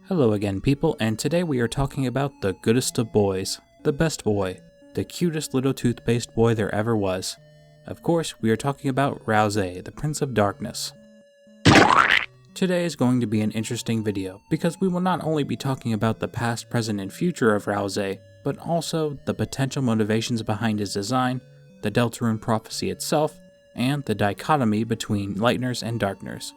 Hello again, people, and today we are talking about the goodest of boys, the best boy, the cutest little toothpaste boy there ever was. Of course, we are talking about Ralsei, the Prince of Darkness. Today is going to be an interesting video, because we will not only be talking about the past, present, and future of Ralsei, but also the potential motivations behind his design, the Deltarune prophecy itself, and the dichotomy between lightners and darkners.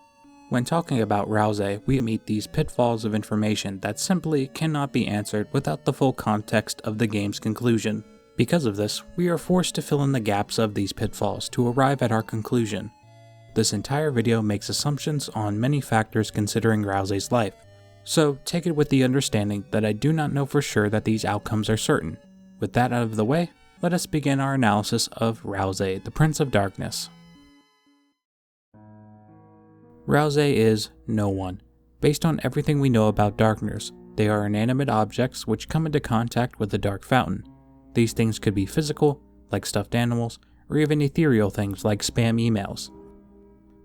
When talking about Ralsei, we meet these pitfalls of information that simply cannot be answered without the full context of the game's conclusion. Because of this, we are forced to fill in the gaps of these pitfalls to arrive at our conclusion. This entire video makes assumptions on many factors considering Ralsei's life, so take it with the understanding that I do not know for sure that these outcomes are certain. With that out of the way, let us begin our analysis of Ralsei, the Prince of Darkness. Ralsei is no one. Based on everything we know about darkners, they are inanimate objects which come into contact with a dark fountain. These things could be physical, like stuffed animals, or even ethereal things like spam emails.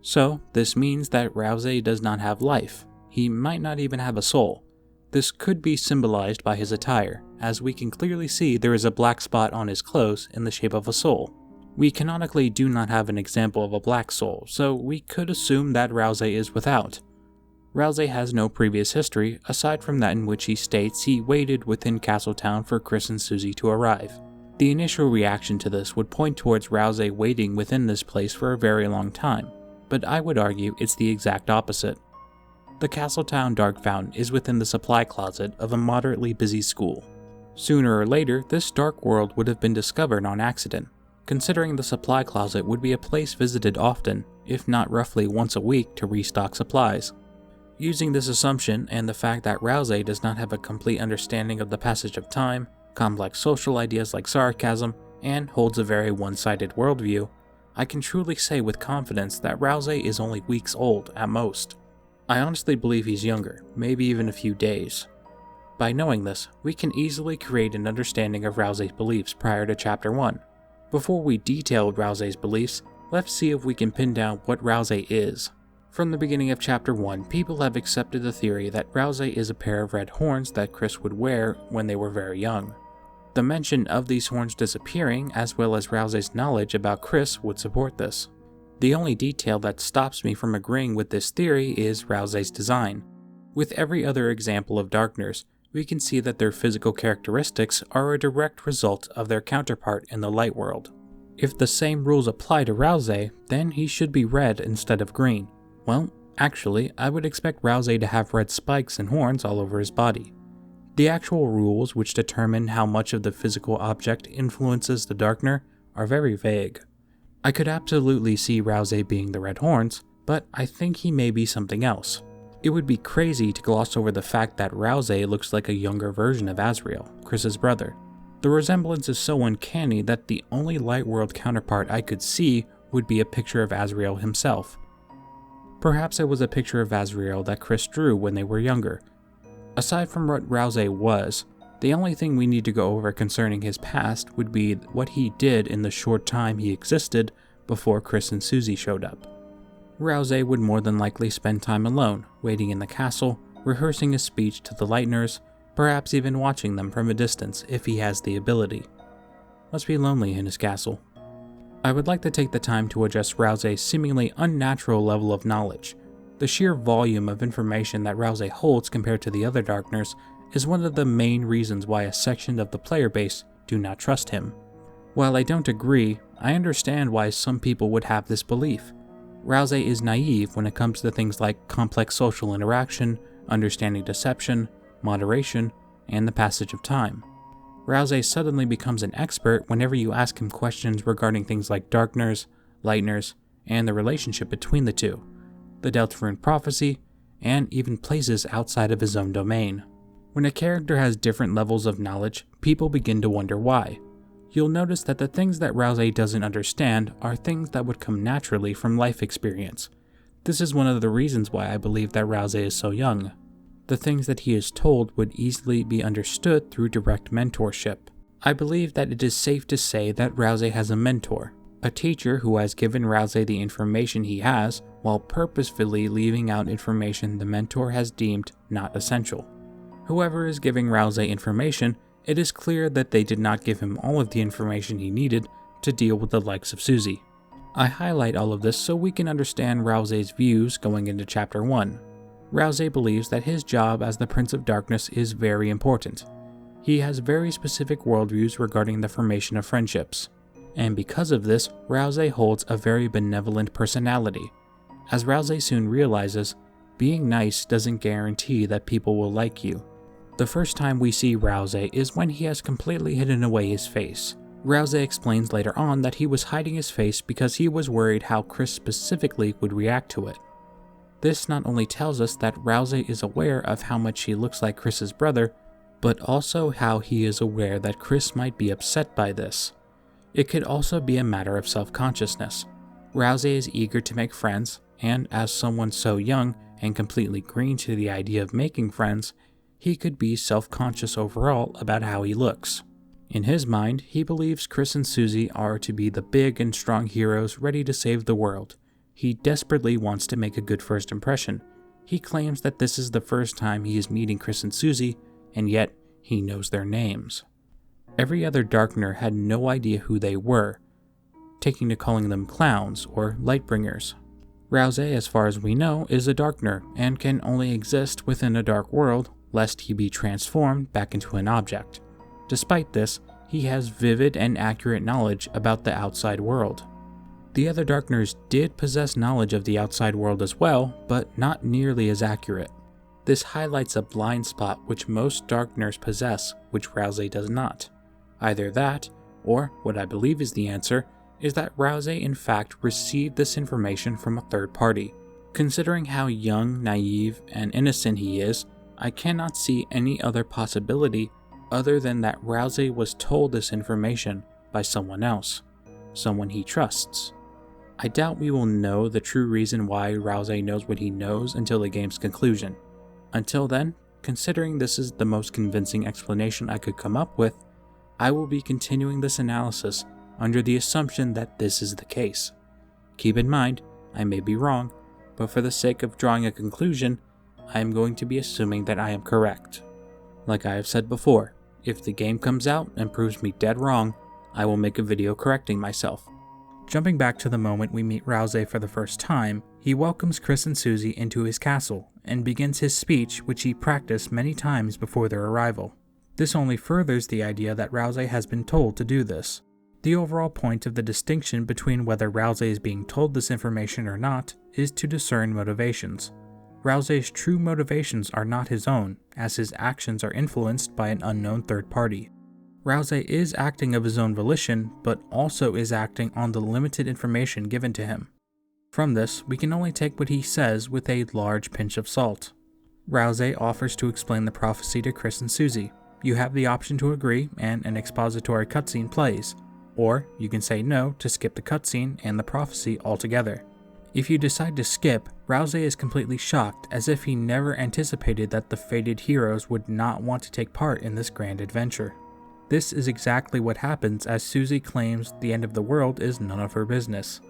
So, this means that Ralsei does not have life. He might not even have a soul. This could be symbolized by his attire, as we can clearly see there is a black spot on his clothes in the shape of a soul. We canonically do not have an example of a black soul, so we could assume that Ralsei is without. Ralsei has no previous history, aside from that in which he states he waited within Castletown for Chris and Susie to arrive. The initial reaction to this would point towards Ralsei waiting within this place for a very long time, but I would argue it's the exact opposite. The Castletown Dark Fountain is within the supply closet of a moderately busy school. Sooner or later, this dark world would have been discovered on accident, considering the supply closet would be a place visited often, if not roughly once a week, to restock supplies. Using this assumption and the fact that Ralsei does not have a complete understanding of the passage of time, complex social ideas like sarcasm, and holds a very one-sided worldview, I can truly say with confidence that Ralsei is only weeks old at most. I honestly believe he's younger, maybe even a few days. By knowing this, we can easily create an understanding of Ralsei's beliefs prior to Chapter 1. Before we detail Ralsei's beliefs, let's see if we can pin down what Ralsei is. From the beginning of Chapter 1, people have accepted the theory that Ralsei is a pair of red horns that Chris would wear when they were very young. The mention of these horns disappearing, as well as Ralsei's knowledge about Chris, would support this. The only detail that stops me from agreeing with this theory is Ralsei's design. With every other example of darkners, we can see that their physical characteristics are a direct result of their counterpart in the light world. If the same rules apply to Ralsei, then he should be red instead of green. Well, actually, I would expect Ralsei to have red spikes and horns all over his body. The actual rules which determine how much of the physical object influences the darkner are very vague. I could absolutely see Ralsei being the red horns, but I think he may be something else. It would be crazy to gloss over the fact that Ralsei looks like a younger version of Azrael, Chris's brother. The resemblance is so uncanny that the only light world counterpart I could see would be a picture of Azrael himself. Perhaps it was a picture of Azrael that Chris drew when they were younger. Aside from what Ralsei was, the only thing we need to go over concerning his past would be what he did in the short time he existed before Chris and Susie showed up. Ralsei would more than likely spend time alone, waiting in the castle, rehearsing his speech to the lightners, perhaps even watching them from a distance if he has the ability. Must be lonely in his castle. I would like to take the time to address Ralsei's seemingly unnatural level of knowledge. The sheer volume of information that Ralsei holds compared to the other darkners is one of the main reasons why a section of the player base do not trust him. While I don't agree, I understand why some people would have this belief. Ralsei is naive when it comes to things like complex social interaction, understanding deception, moderation, and the passage of time. Ralsei suddenly becomes an expert whenever you ask him questions regarding things like darkners, lightners, and the relationship between the two, the Deltarune prophecy, and even places outside of his own domain. When a character has different levels of knowledge, people begin to wonder why. You'll notice that the things that Ralsei doesn't understand are things that would come naturally from life experience. This is one of the reasons why I believe that Ralsei is so young. The things that he is told would easily be understood through direct mentorship. I believe that it is safe to say that Ralsei has a mentor, a teacher who has given Ralsei the information he has, while purposefully leaving out information the mentor has deemed not essential. Whoever is giving Ralsei information, it is clear that they did not give him all of the information he needed to deal with the likes of Susie. I highlight all of this so we can understand Ralsei's views going into Chapter 1. Ralsei believes that his job as the Prince of Darkness is very important. He has very specific worldviews regarding the formation of friendships. And because of this, Ralsei holds a very benevolent personality. As Ralsei soon realizes, being nice doesn't guarantee that people will like you. The first time we see Ralsei is when he has completely hidden away his face. Ralsei explains later on that he was hiding his face because he was worried how Chris specifically would react to it. This not only tells us that Ralsei is aware of how much he looks like Chris's brother, but also how he is aware that Chris might be upset by this. It could also be a matter of self-consciousness. Ralsei is eager to make friends, and as someone so young and completely green to the idea of making friends, he could be self-conscious overall about how he looks. In his mind, he believes Chris and Susie are to be the big and strong heroes ready to save the world. He desperately wants to make a good first impression. He claims that this is the first time he is meeting Chris and Susie, and yet he knows their names. Every other Darkner had no idea who they were, taking to calling them clowns or lightbringers. Ralsei, as far as we know, is a Darkner and can only exist within a dark world lest he be transformed back into an object. Despite this, he has vivid and accurate knowledge about the outside world. The other Darkners did possess knowledge of the outside world as well, but not nearly as accurate. This highlights a blind spot which most Darkners possess, which Ralsei does not. Either that, or what I believe is the answer, is that Ralsei in fact received this information from a third party. Considering how young, naive, and innocent he is, I cannot see any other possibility other than that Ralsei was told this information by someone else, someone he trusts. I doubt we will know the true reason why Ralsei knows what he knows until the game's conclusion. Until then, considering this is the most convincing explanation I could come up with, I will be continuing this analysis under the assumption that this is the case. Keep in mind, I may be wrong, but for the sake of drawing a conclusion, I am going to be assuming that I am correct. Like I have said before, if the game comes out and proves me dead wrong, I will make a video correcting myself. Jumping back to the moment we meet Ralsei for the first time, he welcomes Chris and Susie into his castle and begins his speech, which he practiced many times before their arrival. This only furthers the idea that Ralsei has been told to do this. The overall point of the distinction between whether Ralsei is being told this information or not is to discern motivations. Ralsei's true motivations are not his own, as his actions are influenced by an unknown third party. Ralsei is acting of his own volition, but also is acting on the limited information given to him. From this, we can only take what he says with a large pinch of salt. Ralsei offers to explain the prophecy to Chris and Susie. You have the option to agree, and an expository cutscene plays, or you can say no to skip the cutscene and the prophecy altogether. If you decide to skip, Ralsei is completely shocked, as if he never anticipated that the fated heroes would not want to take part in this grand adventure. This is exactly what happens as Susie claims the end of the world is none of her business.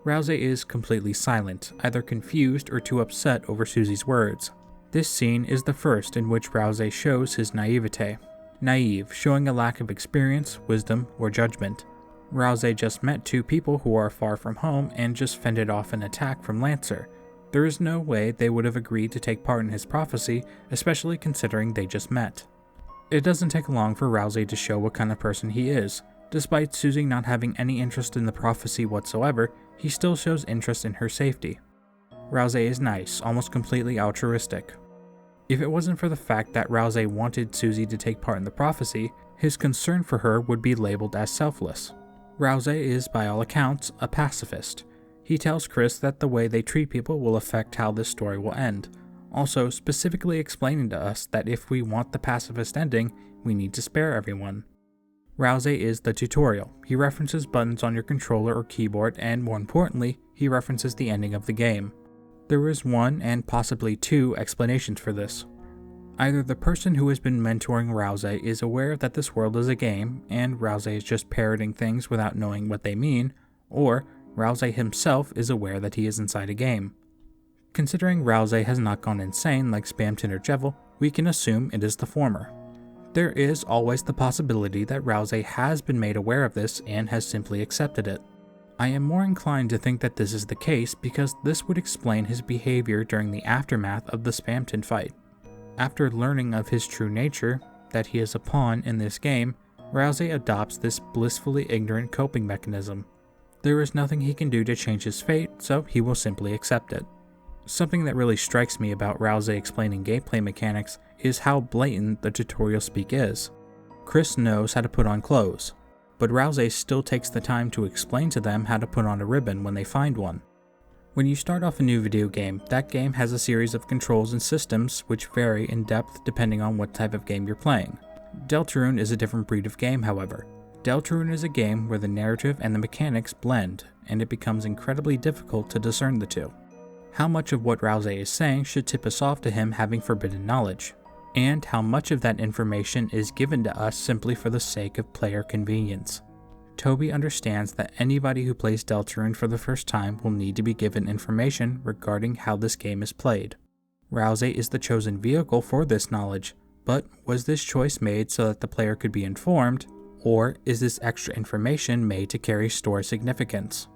Ralsei is completely silent, either confused or too upset over Susie's words. This scene is the first in which Ralsei shows his naivete. Naive, showing a lack of experience, wisdom, or judgment. Ralsei just met two people who are far from home and just fended off an attack from Lancer. There is no way they would have agreed to take part in his prophecy, especially considering they just met. It doesn't take long for Ralsei to show what kind of person he is. Despite Susie not having any interest in the prophecy whatsoever, he still shows interest in her safety. Ralsei is nice, almost completely altruistic. If it wasn't for the fact that Ralsei wanted Susie to take part in the prophecy, his concern for her would be labeled as selfless. Ralsei is, by all accounts, a pacifist. He tells Chris that the way they treat people will affect how this story will end, also specifically explaining to us that if we want the pacifist ending, we need to spare everyone. Ralsei is the tutorial. He references buttons on your controller or keyboard, and more importantly, he references the ending of the game. There is one, and possibly two, explanations for this. Either the person who has been mentoring Ralsei is aware that this world is a game, and Ralsei is just parroting things without knowing what they mean, or Ralsei himself is aware that he is inside a game. Considering Ralsei has not gone insane like Spamton or Jevil, we can assume it is the former. There is always the possibility that Ralsei has been made aware of this and has simply accepted it. I am more inclined to think that this is the case because this would explain his behavior during the aftermath of the Spamton fight. After learning of his true nature, that he is a pawn in this game, Ralsei adopts this blissfully ignorant coping mechanism. There is nothing he can do to change his fate, so he will simply accept it. Something that really strikes me about Ralsei explaining gameplay mechanics is how blatant the tutorial speak is. Chris knows how to put on clothes, but Ralsei still takes the time to explain to them how to put on a ribbon when they find one. When you start off a new video game, that game has a series of controls and systems which vary in depth depending on what type of game you're playing. Deltarune is a different breed of game, however. Deltarune is a game where the narrative and the mechanics blend, and it becomes incredibly difficult to discern the two. How much of what Ralsei is saying should tip us off to him having forbidden knowledge, and how much of that information is given to us simply for the sake of player convenience. Toby understands that anybody who plays Deltarune for the first time will need to be given information regarding how this game is played. Ralsei is the chosen vehicle for this knowledge, but was this choice made so that the player could be informed, or is this extra information made to carry story significance?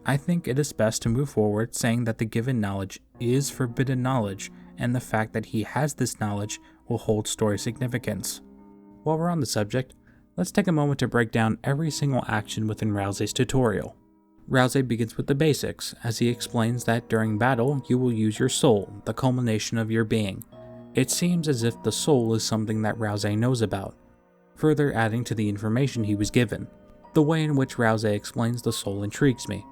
I think it is best to move forward saying that the given knowledge is forbidden knowledge, and the fact that he has this knowledge will hold story significance. While we're on the subject, let's take a moment to break down every single action within Ralsei's tutorial. Ralsei begins with the basics, as he explains that during battle you will use your soul, the culmination of your being. It seems as if the soul is something that Ralsei knows about, further adding to the information he was given. The way in which Ralsei explains the soul intrigues me.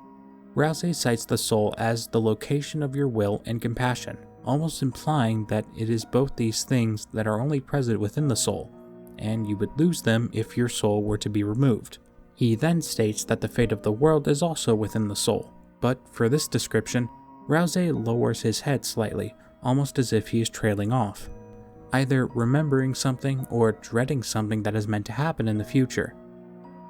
Ralsei cites the soul as the location of your will and compassion, almost implying that it is both these things that are only present within the soul, and you would lose them if your soul were to be removed. He then states that the fate of the world is also within the soul, but for this description, Ralsei lowers his head slightly, almost as if he is trailing off, either remembering something or dreading something that is meant to happen in the future.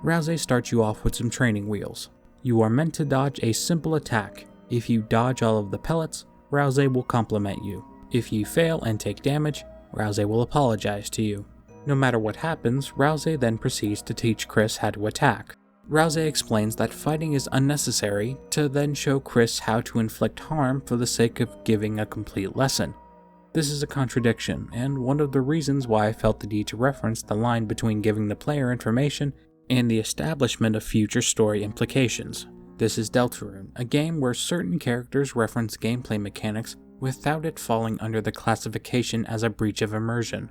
Ralsei starts you off with some training wheels. You are meant to dodge a simple attack. If you dodge all of the pellets, Ralsei will compliment you. If you fail and take damage, Ralsei will apologize to you. No matter what happens, Ralsei then proceeds to teach Chris how to attack. Ralsei explains that fighting is unnecessary to then show Chris how to inflict harm for the sake of giving a complete lesson. This is a contradiction, and one of the reasons why I felt the need to reference the line between giving the player information and the establishment of future story implications. This is Deltarune, a game where certain characters reference gameplay mechanics without it falling under the classification as a breach of immersion.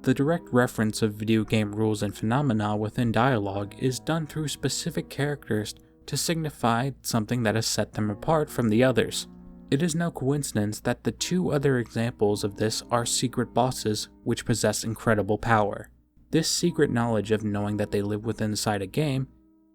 The direct reference of video game rules and phenomena within dialogue is done through specific characters to signify something that has set them apart from the others. It is no coincidence that the two other examples of this are secret bosses which possess incredible power. This secret knowledge of knowing that they live within inside a game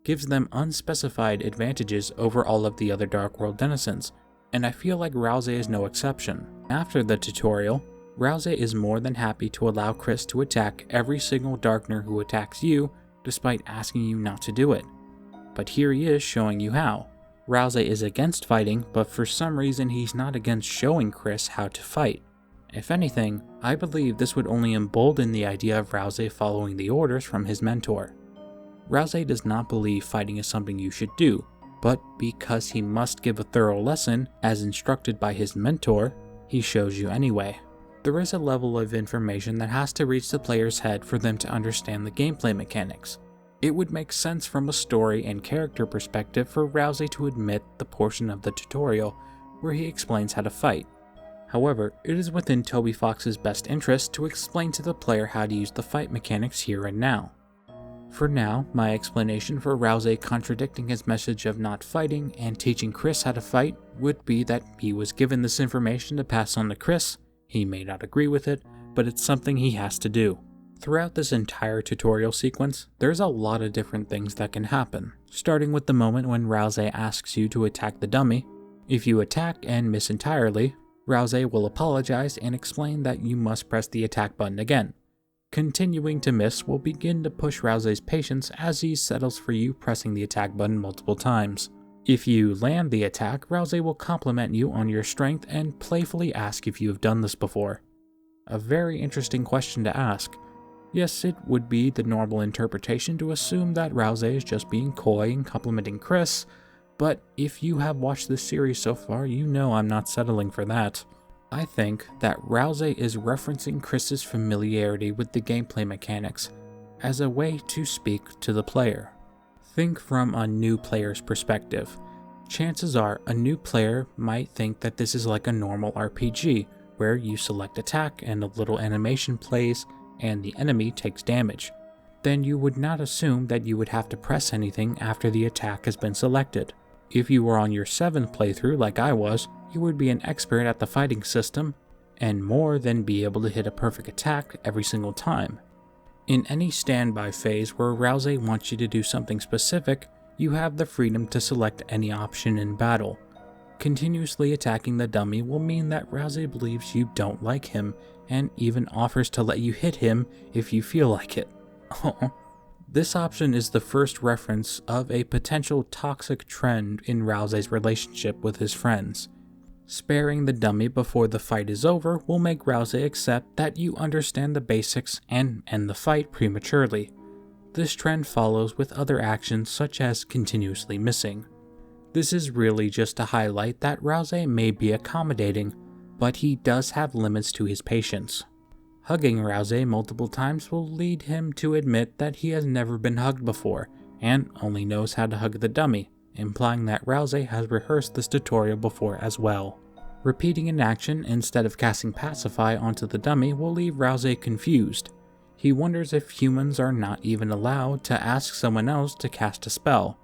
gives them unspecified advantages over all of the other Dark World denizens, and I feel like Ralsei is no exception. After the tutorial, Ralsei is more than happy to allow Chris to attack every single Darkner who attacks you, despite asking you not to do it. But here he is showing you how. Ralsei is against fighting, but for some reason he's not against showing Chris how to fight. If anything, I believe this would only embolden the idea of Ralsei following the orders from his mentor. Ralsei does not believe fighting is something you should do, but because he must give a thorough lesson, as instructed by his mentor, he shows you anyway. There is a level of information that has to reach the player's head for them to understand the gameplay mechanics. It would make sense from a story and character perspective for Ralsei to admit the portion of the tutorial where he explains how to fight. However, it is within Toby Fox's best interest to explain to the player how to use the fight mechanics here and now. For now, my explanation for Ralsei contradicting his message of not fighting and teaching Chris how to fight would be that he was given this information to pass on to Chris. He may not agree with it, but it's something he has to do. Throughout this entire tutorial sequence, there's a lot of different things that can happen, starting with the moment when Ralsei asks you to attack the dummy. If you attack and miss entirely, Ralsei will apologize and explain that you must press the attack button again. Continuing to miss will begin to push Ralsei's patience as he settles for you pressing the attack button multiple times. If you land the attack, Ralsei will compliment you on your strength and playfully ask if you have done this before. A very interesting question to ask. Yes, it would be the normal interpretation to assume that Ralsei is just being coy and complimenting Chris, but if you have watched this series so far, you know I'm not settling for that. I think that Ralsei is referencing Chris's familiarity with the gameplay mechanics as a way to speak to the player. Think from a new player's perspective. Chances are a new player might think that this is like a normal RPG, where you select attack and a little animation plays and the enemy takes damage. Then you would not assume that you would have to press anything after the attack has been selected. If you were on your 7th playthrough like I was, you would be an expert at the fighting system, and more than be able to hit a perfect attack every single time. In any standby phase where Ralsei wants you to do something specific, you have the freedom to select any option in battle. Continuously attacking the dummy will mean that Ralsei believes you don't like him, and even offers to let you hit him if you feel like it. This option is the first reference of a potential toxic trend in Ralsei's relationship with his friends. Sparing the dummy before the fight is over will make Ralsei accept that you understand the basics and end the fight prematurely. This trend follows with other actions such as continuously missing. This is really just to highlight that Ralsei may be accommodating, but he does have limits to his patience. Hugging Ralsei multiple times will lead him to admit that he has never been hugged before, and only knows how to hug the dummy, implying that Ralsei has rehearsed this tutorial before as well. Repeating an action instead of casting Pacify onto the dummy will leave Ralsei confused. He wonders if humans are not even allowed to ask someone else to cast a spell.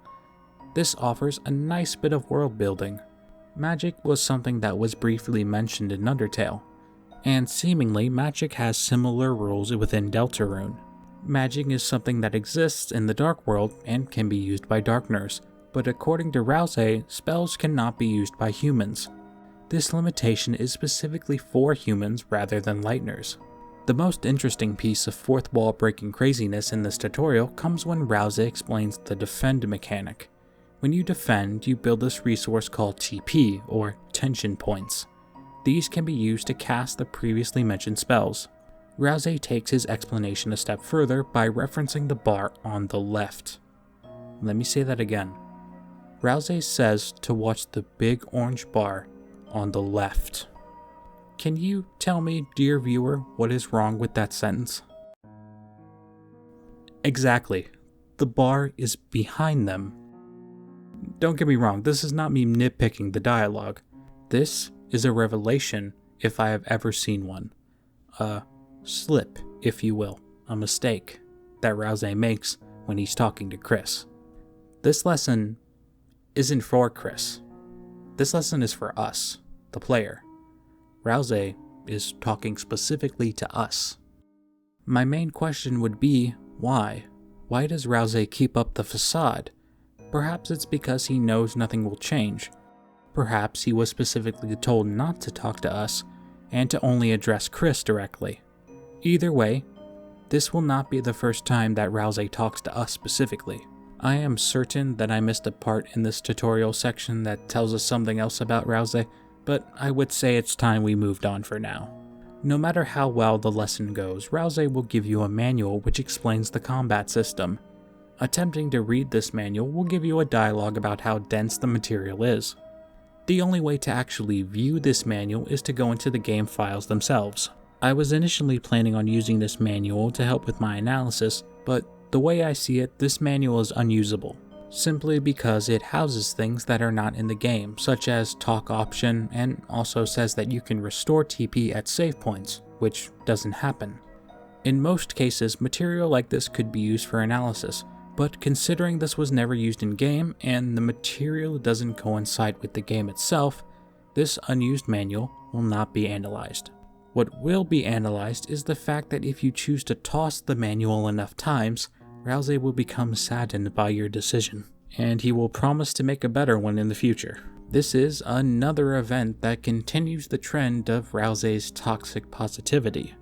This offers a nice bit of world building. Magic was something that was briefly mentioned in Undertale, and seemingly magic has similar rules within Deltarune. Magic is something that exists in the dark world and can be used by darkners, but according to Ralsei, spells cannot be used by humans. This limitation is specifically for humans rather than lightners. The most interesting piece of fourth wall breaking craziness in this tutorial comes when Ralsei explains the defend mechanic. When you defend, you build this resource called TP, or tension points. These can be used to cast the previously mentioned spells. Ralsei takes his explanation a step further by referencing the bar on the left. Let me say that again. Ralsei says to watch the big orange bar on the left. Can you tell me, dear viewer, what is wrong with that sentence? Exactly. The bar is behind them. Don't get me wrong, this is not me nitpicking the dialogue. This is a revelation if I have ever seen one. A slip, if you will, a mistake that Ralsei makes when he's talking to Chris. This lesson isn't for Chris. This lesson is for us, the player. Ralsei is talking specifically to us. My main question would be, why? Why does Ralsei keep up the facade? Perhaps it's because he knows nothing will change. Perhaps he was specifically told not to talk to us, and to only address Chris directly. Either way, this will not be the first time that Ralsei talks to us specifically. I am certain that I missed a part in this tutorial section that tells us something else about Ralsei, but I would say it's time we moved on for now. No matter how well the lesson goes, Ralsei will give you a manual which explains the combat system. Attempting to read this manual will give you a dialogue about how dense the material is. The only way to actually view this manual is to go into the game files themselves. I was initially planning on using this manual to help with my analysis, but the way I see it, this manual is unusable, simply because it houses things that are not in the game, such as talk option, and also says that you can restore TP at save points, which doesn't happen. In most cases, material like this could be used for analysis, but considering this was never used in game and the material doesn't coincide with the game itself, this unused manual will not be analyzed. What will be analyzed is the fact that if you choose to toss the manual enough times, Ralsei will become saddened by your decision, and he will promise to make a better one in the future. This is another event that continues the trend of Ralsei's toxic positivity.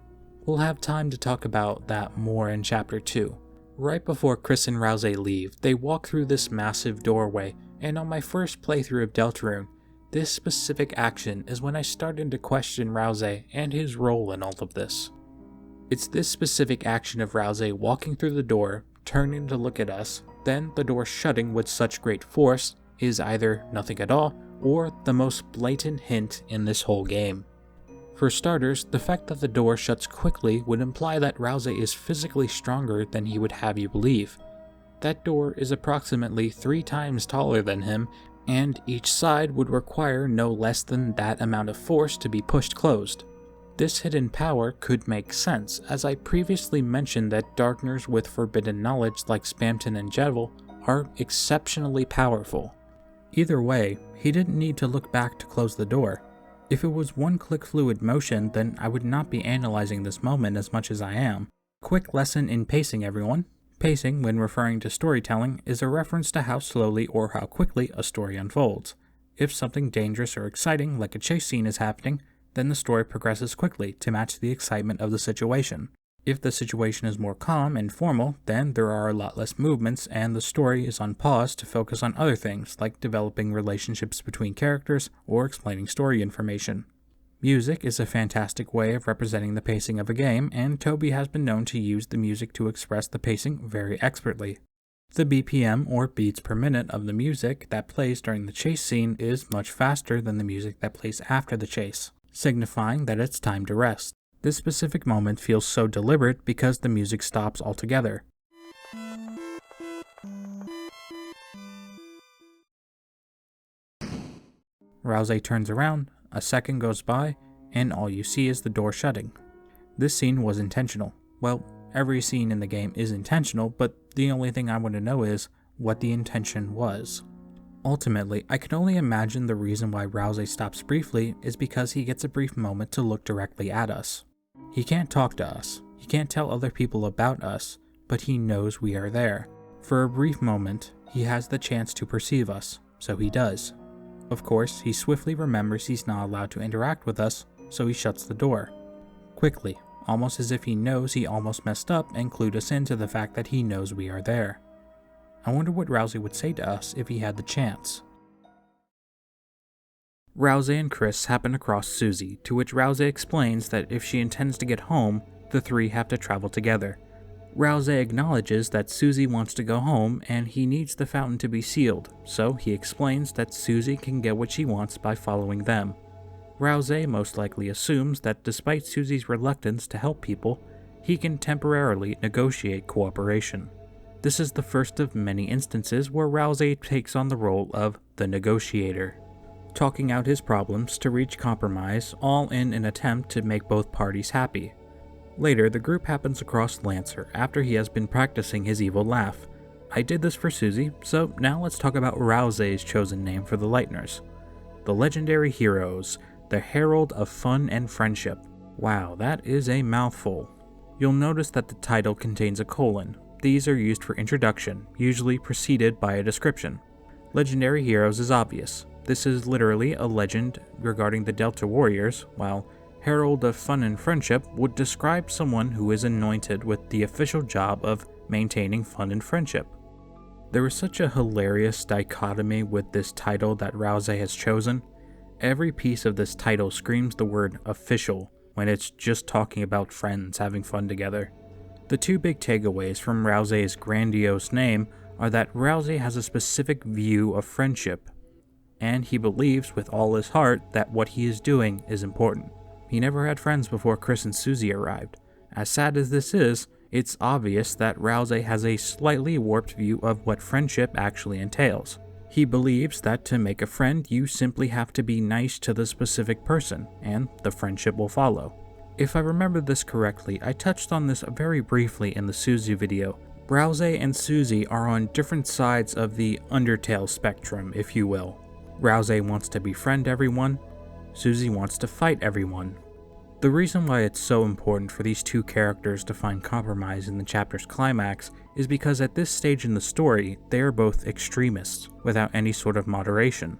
We'll have time to talk about that more in Chapter 2. Right before Chris and Ralsei leave, they walk through this massive doorway, and on my first playthrough of Deltarune, This specific action is when I started to question Ralsei and his role in all of this. It's this specific action of Ralsei walking through the door, turning to look at us, then the door shutting with such great force is either nothing at all or the most blatant hint in this whole game. For starters, the fact that the door shuts quickly would imply that Ralsei is physically stronger than he would have you believe. That door is approximately 3 times taller than him, and each side would require no less than that amount of force to be pushed closed. This hidden power could make sense, as I previously mentioned that darkners with forbidden knowledge like Spamton and Jedel are exceptionally powerful. Either way, he didn't need to look back to close the door. If it was one-click fluid motion, then I would not be analyzing this moment as much as I am. Quick lesson in pacing, everyone. Pacing, when referring to storytelling, is a reference to how slowly or how quickly a story unfolds. If something dangerous or exciting, like a chase scene, is happening, then the story progresses quickly to match the excitement of the situation. If the situation is more calm and formal, then there are a lot less movements and the story is on pause to focus on other things like developing relationships between characters or explaining story information. Music is a fantastic way of representing the pacing of a game, and Toby has been known to use the music to express the pacing very expertly. The BPM, or beats per minute, of the music that plays during the chase scene is much faster than the music that plays after the chase, signifying that it's time to rest. This specific moment feels so deliberate because the music stops altogether. Ralsei turns around, a second goes by, and all you see is the door shutting. This scene was intentional. Well, every scene in the game is intentional, but the only thing I want to know is what the intention was. Ultimately, I can only imagine the reason why Ralsei stops briefly is because he gets a brief moment to look directly at us. He can't talk to us, he can't tell other people about us, but he knows we are there. For a brief moment, he has the chance to perceive us, so he does. Of course, he swiftly remembers he's not allowed to interact with us, so he shuts the door. Quickly, almost as if he knows he almost messed up and clued us into the fact that he knows we are there. I wonder what Ralsei would say to us if he had the chance. Ralsei and Chris happen across Susie, to which Ralsei explains that if she intends to get home, the three have to travel together. Ralsei acknowledges that Susie wants to go home and he needs the fountain to be sealed, so he explains that Susie can get what she wants by following them. Ralsei most likely assumes that despite Susie's reluctance to help people, he can temporarily negotiate cooperation. This is the first of many instances where Ralsei takes on the role of the negotiator, talking out his problems to reach compromise, all in an attempt to make both parties happy. Later, the group happens across Lancer after he has been practicing his evil laugh. I did this for Susie, so now let's talk about Ralsei's chosen name for the Lightners. The legendary heroes, the herald of fun and friendship. Wow, that is a mouthful. You'll notice that the title contains a colon. These are used for introduction, usually preceded by a description. Legendary heroes is obvious. This is literally a legend regarding the Delta warriors, while Herald of Fun and Friendship would describe someone who is anointed with the official job of maintaining fun and friendship. There is such a hilarious dichotomy with this title that Ralsei has chosen. Every piece of this title screams the word official when it's just talking about friends having fun together. The two big takeaways from Ralsei's grandiose name are that Ralsei has a specific view of friendship, and he believes with all his heart that what he is doing is important. He never had friends before Chris and Susie arrived. As sad as this is, it's obvious that Ralsei has a slightly warped view of what friendship actually entails. He believes that to make a friend, you simply have to be nice to the specific person, and the friendship will follow. If I remember this correctly, I touched on this very briefly in the Susie video. Ralsei and Susie are on different sides of the Undertale spectrum, if you will. Ralsei wants to befriend everyone, Susie wants to fight everyone. The reason why it's so important for these two characters to find compromise in the chapter's climax is because at this stage in the story, they are both extremists, without any sort of moderation.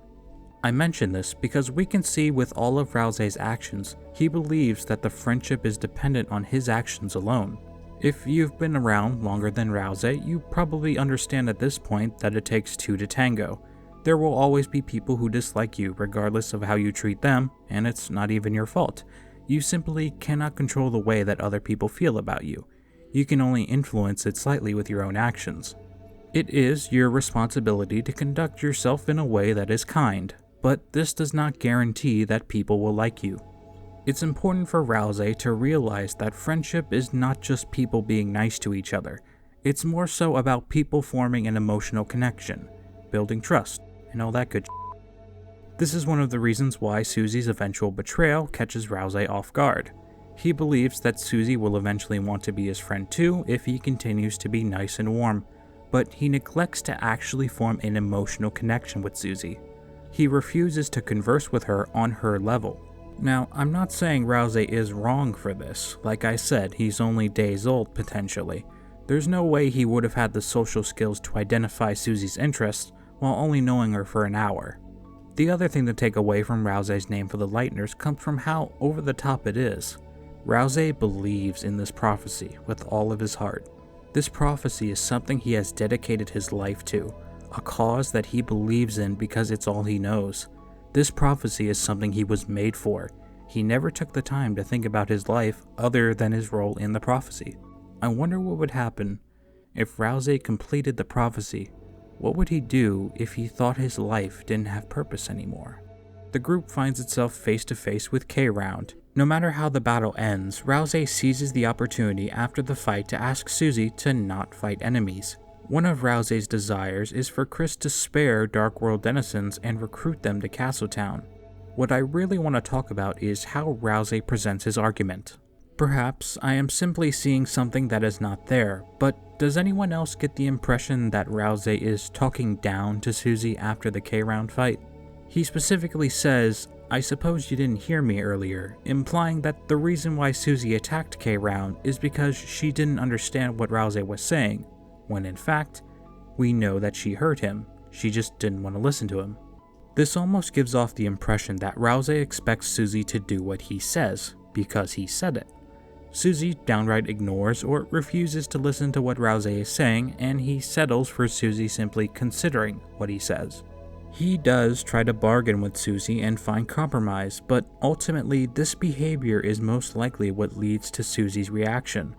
I mention this because we can see with all of Ralsei's actions, he believes that the friendship is dependent on his actions alone. If you've been around longer than Ralsei, you probably understand at this point that it takes two to tango. There will always be people who dislike you regardless of how you treat them, and it's not even your fault. You simply cannot control the way that other people feel about you. You can only influence it slightly with your own actions. It is your responsibility to conduct yourself in a way that is kind, but this does not guarantee that people will like you. It's important for Ralsei to realize that friendship is not just people being nice to each other. It's more so about people forming an emotional connection, building trust, and all that good shit. This is one of the reasons why Susie's eventual betrayal catches Ralsei off guard. He believes that Susie will eventually want to be his friend too if he continues to be nice and warm, but he neglects to actually form an emotional connection with Susie. He refuses to converse with her on her level. Now, I'm not saying Ralsei is wrong for this. Like I said, he's only days old potentially. There's no way he would have had the social skills to identify Susie's interests while only knowing her for an hour. The other thing to take away from Ralsei's name for the Lightners comes from how over the top it is. Ralsei believes in this prophecy with all of his heart. This prophecy is something he has dedicated his life to, a cause that he believes in because it's all he knows. This prophecy is something he was made for. He never took the time to think about his life other than his role in the prophecy. I wonder what would happen if Ralsei completed the prophecy. What would he do if he thought his life didn't have purpose anymore? The group finds itself face to face with K-Round. No matter how the battle ends, Ralsei seizes the opportunity after the fight to ask Susie to not fight enemies. One of Ralsei's desires is for Chris to spare Dark World denizens and recruit them to Castletown. What I really want to talk about is how Ralsei presents his argument. Perhaps I am simply seeing something that is not there, but does anyone else get the impression that Ralsei is talking down to Susie after the K-Round fight? He specifically says, "I suppose you didn't hear me earlier," implying that the reason why Susie attacked K-Round is because she didn't understand what Ralsei was saying, when in fact, we know that she heard him, she just didn't want to listen to him. This almost gives off the impression that Ralsei expects Susie to do what he says, because he said it. Susie downright ignores or refuses to listen to what Ralsei is saying, and he settles for Susie simply considering what he says. He does try to bargain with Susie and find compromise, but ultimately this behavior is most likely what leads to Susie's reaction.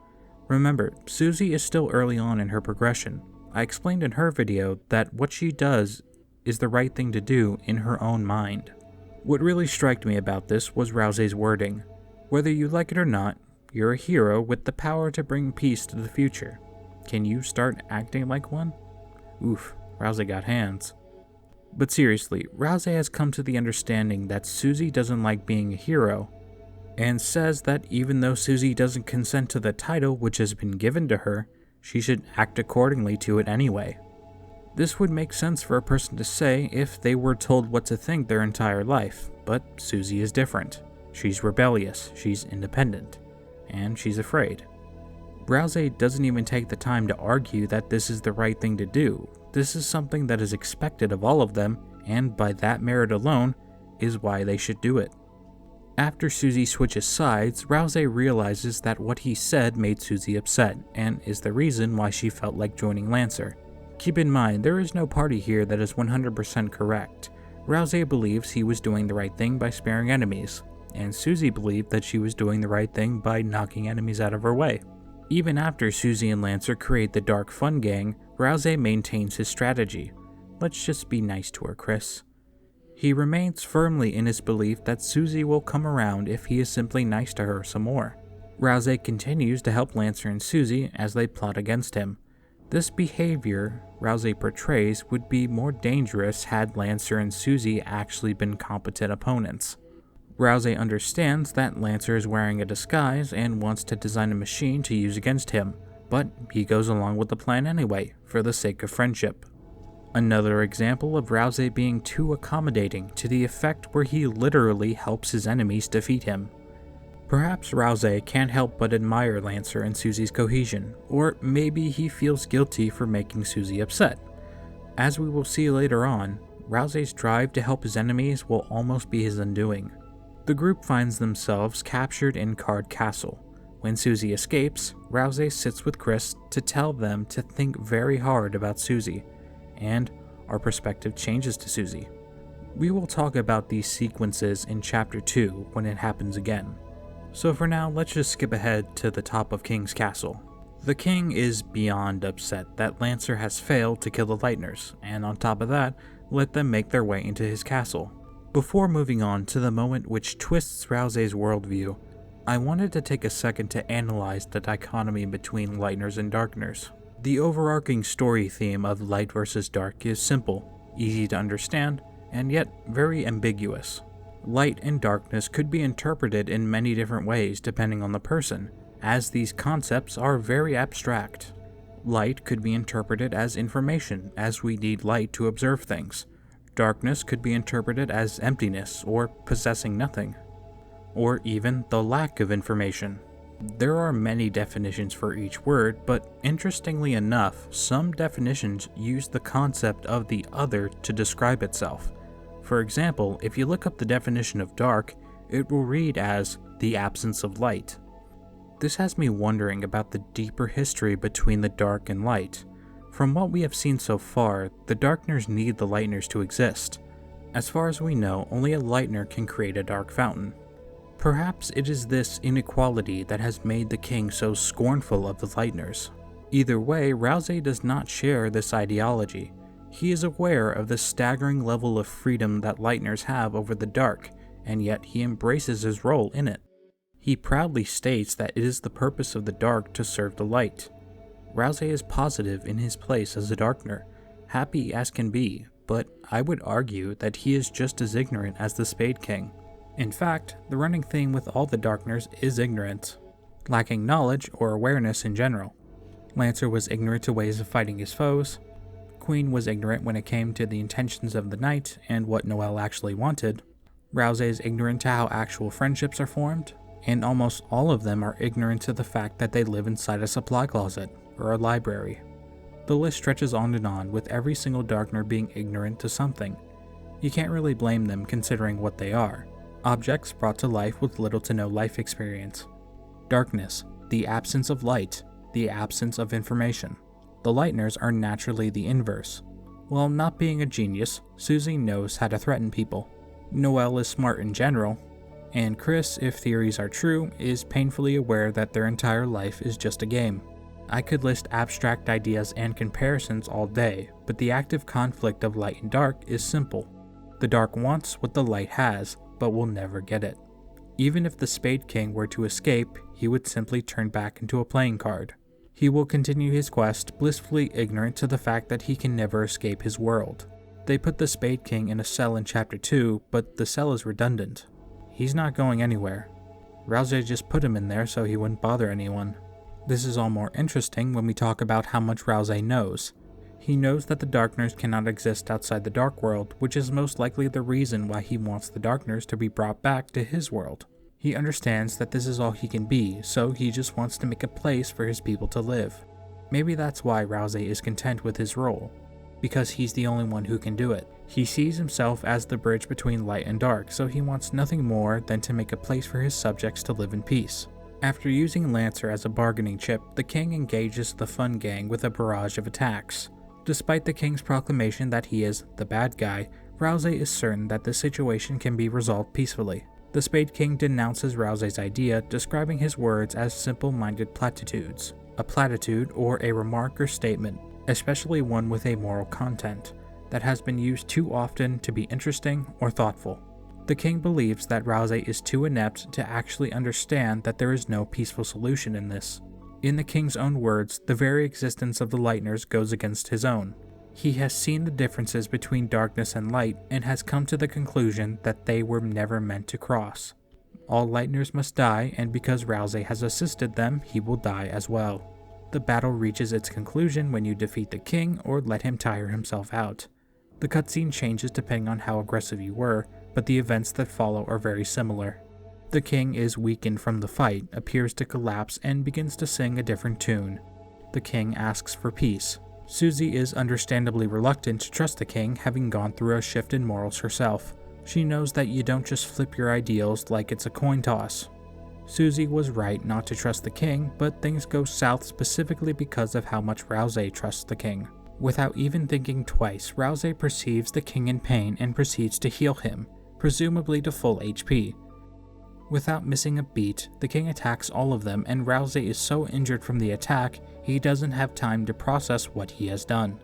Remember, Susie is still early on in her progression. I explained in her video that what she does is the right thing to do in her own mind. What really struck me about this was Ralsei's wording. Whether you like it or not, you're a hero with the power to bring peace to the future. Can you start acting like one? Oof, Ralsei got hands. But seriously, Ralsei has come to the understanding that Susie doesn't like being a hero, and says that even though Susie doesn't consent to the title which has been given to her, she should act accordingly to it anyway. This would make sense for a person to say if they were told what to think their entire life, but Susie is different. She's rebellious, she's independent, and she's afraid. Ralsei doesn't even take the time to argue that this is the right thing to do. This is something that is expected of all of them, and by that merit alone, is why they should do it. After Susie switches sides, Ralsei realizes that what he said made Susie upset, and is the reason why she felt like joining Lancer. Keep in mind, there is no party here that is 100% correct. Ralsei believes he was doing the right thing by sparing enemies, and Susie believed that she was doing the right thing by knocking enemies out of her way. Even after Susie and Lancer create the Dark Fun Gang, Ralsei maintains his strategy. Let's just be nice to her, Chris. He remains firmly in his belief that Susie will come around if he is simply nice to her some more. Ralsei continues to help Lancer and Susie as they plot against him. This behavior Ralsei portrays would be more dangerous had Lancer and Susie actually been competent opponents. Ralsei understands that Lancer is wearing a disguise and wants to design a machine to use against him, but he goes along with the plan anyway, for the sake of friendship. Another example of Ralsei being too accommodating to the effect where he literally helps his enemies defeat him. Perhaps Ralsei can't help but admire Lancer and Susie's cohesion, or maybe he feels guilty for making Susie upset. As we will see later on, Ralsei's drive to help his enemies will almost be his undoing. The group finds themselves captured in Card Castle. When Susie escapes, Ralsei sits with Chris to tell them to think very hard about Susie, and our perspective changes to Susie. We will talk about these sequences in Chapter 2 when it happens again. So for now, let's just skip ahead to the top of King's castle. The king is beyond upset that Lancer has failed to kill the Lightners, and on top of that, let them make their way into his castle. Before moving on to the moment which twists Ralsei's worldview, I wanted to take a second to analyze the dichotomy between Lightners and darkners. The overarching story theme of light versus dark is simple, easy to understand, and yet very ambiguous. Light and darkness could be interpreted in many different ways depending on the person, as these concepts are very abstract. Light could be interpreted as information, as we need light to observe things. Darkness could be interpreted as emptiness or possessing nothing, or even the lack of information. There are many definitions for each word, but interestingly enough, some definitions use the concept of the other to describe itself. For example, if you look up the definition of dark, it will read as the absence of light. This has me wondering about the deeper history between the dark and light. From what we have seen so far, the darkners need the lightners to exist. As far as we know, only a lightner can create a dark fountain. Perhaps it is this inequality that has made the king so scornful of the lightners. Either way, Ralsei does not share this ideology. He is aware of the staggering level of freedom that lightners have over the dark, and yet he embraces his role in it. He proudly states that it is the purpose of the dark to serve the light. Ralsei is positive in his place as a darkner, happy as can be, but I would argue that he is just as ignorant as the Spade King. In fact, the running theme with all the darkners is ignorance, lacking knowledge or awareness in general. Lancer was ignorant to ways of fighting his foes. Queen was ignorant when it came to the intentions of the knight and what Noelle actually wanted. Ralsei is ignorant to how actual friendships are formed, and almost all of them are ignorant to the fact that they live inside a supply closet or a library. The list stretches on, with every single darkner being ignorant to something. You can't really blame them considering what they are. Objects brought to life with little to no life experience. Darkness, the absence of light, the absence of information. The Lightners are naturally the inverse. While not being a genius, Susie knows how to threaten people. Noelle is smart in general, and Chris, if theories are true, is painfully aware that their entire life is just a game. I could list abstract ideas and comparisons all day, but the active conflict of light and dark is simple. The dark wants what the light has, but will never get it. Even if the Spade King were to escape, he would simply turn back into a playing card. He will continue his quest, blissfully ignorant to the fact that he can never escape his world. They put the Spade King in a cell in Chapter 2, but the cell is redundant. He's not going anywhere. Ralsei just put him in there so he wouldn't bother anyone. This is all more interesting when we talk about how much Ralsei knows. He knows that the darkners cannot exist outside the dark world, which is most likely the reason why he wants the darkners to be brought back to his world. He understands that this is all he can be, so he just wants to make a place for his people to live. Maybe that's why Ralsei is content with his role, because he's the only one who can do it. He sees himself as the bridge between light and dark, so he wants nothing more than to make a place for his subjects to live in peace. After using Lancer as a bargaining chip, the king engages the Fun Gang with a barrage of attacks. Despite the king's proclamation that he is the bad guy, Ralsei is certain that the situation can be resolved peacefully. The Spade King denounces Ralsei's idea, describing his words as simple-minded platitudes. A platitude, or a remark or statement, especially one with a moral content, that has been used too often to be interesting or thoughtful. The king believes that Ralsei is too inept to actually understand that there is no peaceful solution in this. In the king's own words, the very existence of the Lightners goes against his own. He has seen the differences between darkness and light and has come to the conclusion that they were never meant to cross. All Lightners must die, and because Ralsei has assisted them, he will die as well. The battle reaches its conclusion when you defeat the king or let him tire himself out. The cutscene changes depending on how aggressive you were, but the events that follow are very similar. The king is weakened from the fight, appears to collapse, and begins to sing a different tune. The king asks for peace. Susie is understandably reluctant to trust the king, having gone through a shift in morals herself. She knows that you don't just flip your ideals like it's a coin toss. Susie was right not to trust the king, but things go south specifically because of how much Ralsei trusts the king. Without even thinking twice, Ralsei perceives the king in pain and proceeds to heal him, presumably to full HP. Without missing a beat, the king attacks all of them, and Ralsei is so injured from the attack, he doesn't have time to process what he has done.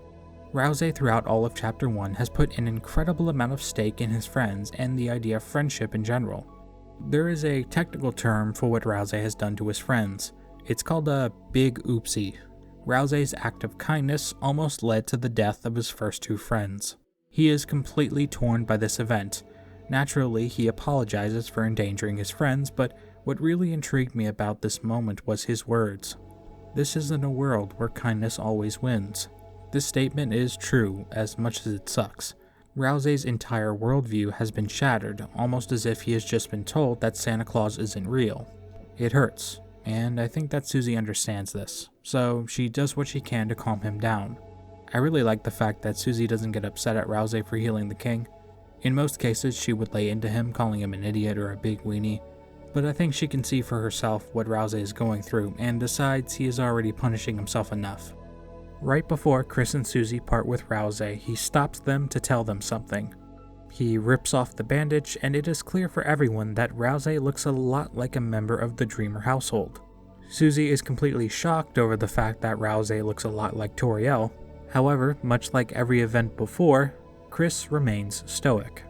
Ralsei throughout all of Chapter 1 has put an incredible amount of stake in his friends and the idea of friendship in general. There is a technical term for what Ralsei has done to his friends. It's called a big oopsie. Ralsei's act of kindness almost led to the death of his first two friends. He is completely torn by this event. Naturally, he apologizes for endangering his friends, but what really intrigued me about this moment was his words. "This isn't a world where kindness always wins." This statement is true, as much as it sucks. Ralsei's entire worldview has been shattered, almost as if he has just been told that Santa Claus isn't real. It hurts, and I think that Susie understands this, so she does what she can to calm him down. I really like the fact that Susie doesn't get upset at Ralsei for healing the king. In most cases, she would lay into him, calling him an idiot or a big weenie, but I think she can see for herself what Ralsei is going through and decides he is already punishing himself enough. Right before Chris and Susie part with Ralsei, he stops them to tell them something. He rips off the bandage, and it is clear for everyone that Ralsei looks a lot like a member of the Dreamer household. Susie is completely shocked over the fact that Ralsei looks a lot like Toriel. However, much like every event before, Chris remains stoic.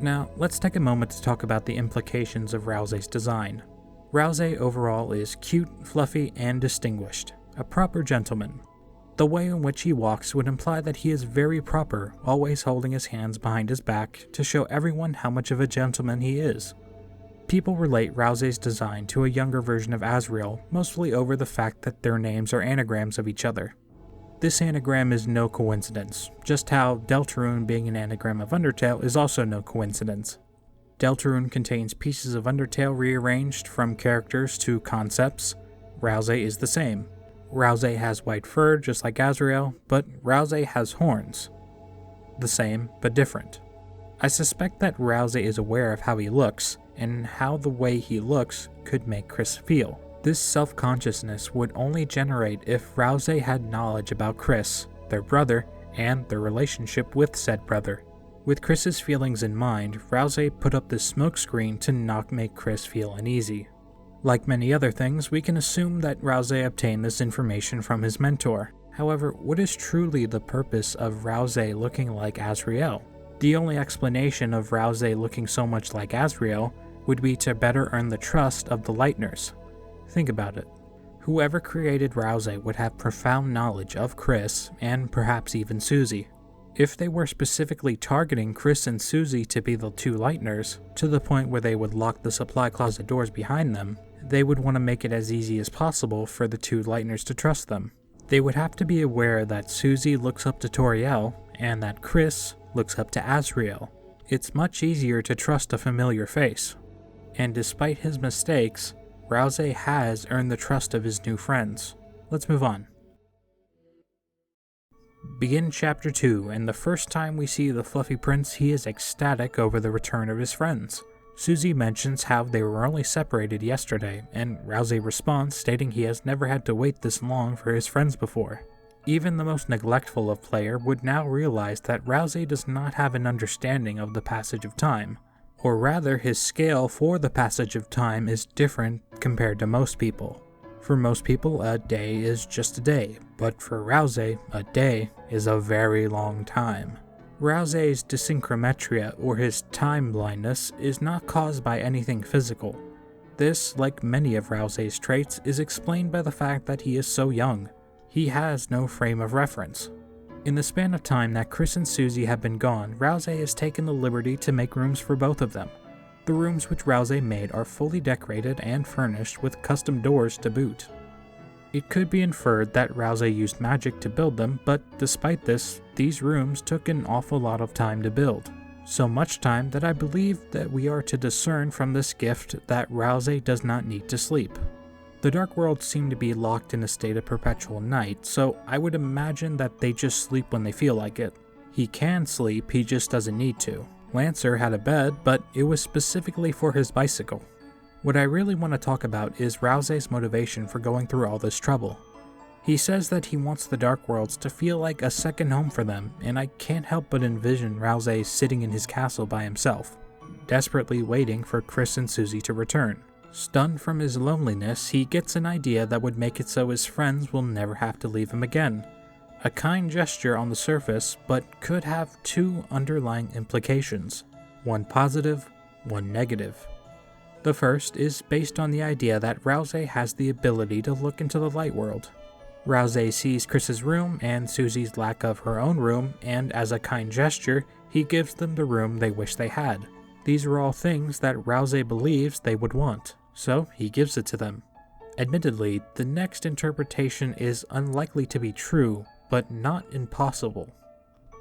Now, let's take a moment to talk about the implications of Ralsei's design. Ralsei overall is cute, fluffy, and distinguished, a proper gentleman. The way in which he walks would imply that he is very proper, always holding his hands behind his back to show everyone how much of a gentleman he is. People relate Ralsei's design to a younger version of Azrael, mostly over the fact that their names are anagrams of each other. This anagram is no coincidence, just how Deltarune being an anagram of Undertale is also no coincidence. Deltarune contains pieces of Undertale rearranged from characters to concepts. Ralsei is the same. Ralsei has white fur just like Azrael, but Ralsei has horns. The same, but different. I suspect that Ralsei is aware of how he looks, and how the way he looks could make Chris feel. This self-consciousness would only generate if Ralsei had knowledge about Chris, their brother, and their relationship with said brother. With Chris's feelings in mind, Ralsei put up this smokescreen to not make Chris feel uneasy. Like many other things, we can assume that Ralsei obtained this information from his mentor. However, what is truly the purpose of Ralsei looking like Azrael? The only explanation of Ralsei looking so much like Azrael would be to better earn the trust of the Lightners. Think about it. Whoever created Ralsei would have profound knowledge of Chris, and perhaps even Susie. If they were specifically targeting Chris and Susie to be the two Lightners, to the point where they would lock the supply closet doors behind them, they would want to make it as easy as possible for the two Lightners to trust them. They would have to be aware that Susie looks up to Toriel, and that Chris looks up to Azrael. It's much easier to trust a familiar face. And despite his mistakes, Ralsei has earned the trust of his new friends. Let's move on. Begin Chapter 2, and the first time we see the fluffy prince, he is ecstatic over the return of his friends. Susie mentions how they were only separated yesterday, and Ralsei responds stating he has never had to wait this long for his friends before. Even the most neglectful of player would now realize that Ralsei does not have an understanding of the passage of time. Or rather, his scale for the passage of time is different compared to most people. For most people, a day is just a day, but for Ralsei, a day is a very long time. Ralsei's dysynchrometria, or his time blindness, is not caused by anything physical. This, like many of Ralsei's traits, is explained by the fact that he is so young. He has no frame of reference. In the span of time that Chris and Susie have been gone, Ralsei has taken the liberty to make rooms for both of them. The rooms which Ralsei made are fully decorated and furnished with custom doors to boot. It could be inferred that Ralsei used magic to build them, but despite this, these rooms took an awful lot of time to build. So much time that I believe that we are to discern from this gift that Ralsei does not need to sleep. The Dark Worlds seem to be locked in a state of perpetual night, so I would imagine that they just sleep when they feel like it. He can sleep, he just doesn't need to. Lancer had a bed, but it was specifically for his bicycle. What I really want to talk about is Ralsei's motivation for going through all this trouble. He says that he wants the Dark Worlds to feel like a second home for them, and I can't help but envision Ralsei sitting in his castle by himself, desperately waiting for Chris and Susie to return. Stunned from his loneliness, he gets an idea that would make it so his friends will never have to leave him again. A kind gesture on the surface, but could have two underlying implications, one positive, one negative. The first is based on the idea that Ralsei has the ability to look into the light world. Ralsei sees Chris's room and Susie's lack of her own room, and as a kind gesture, he gives them the room they wish they had. These are all things that Ralsei believes they would want, so he gives it to them. Admittedly, the next interpretation is unlikely to be true, but not impossible.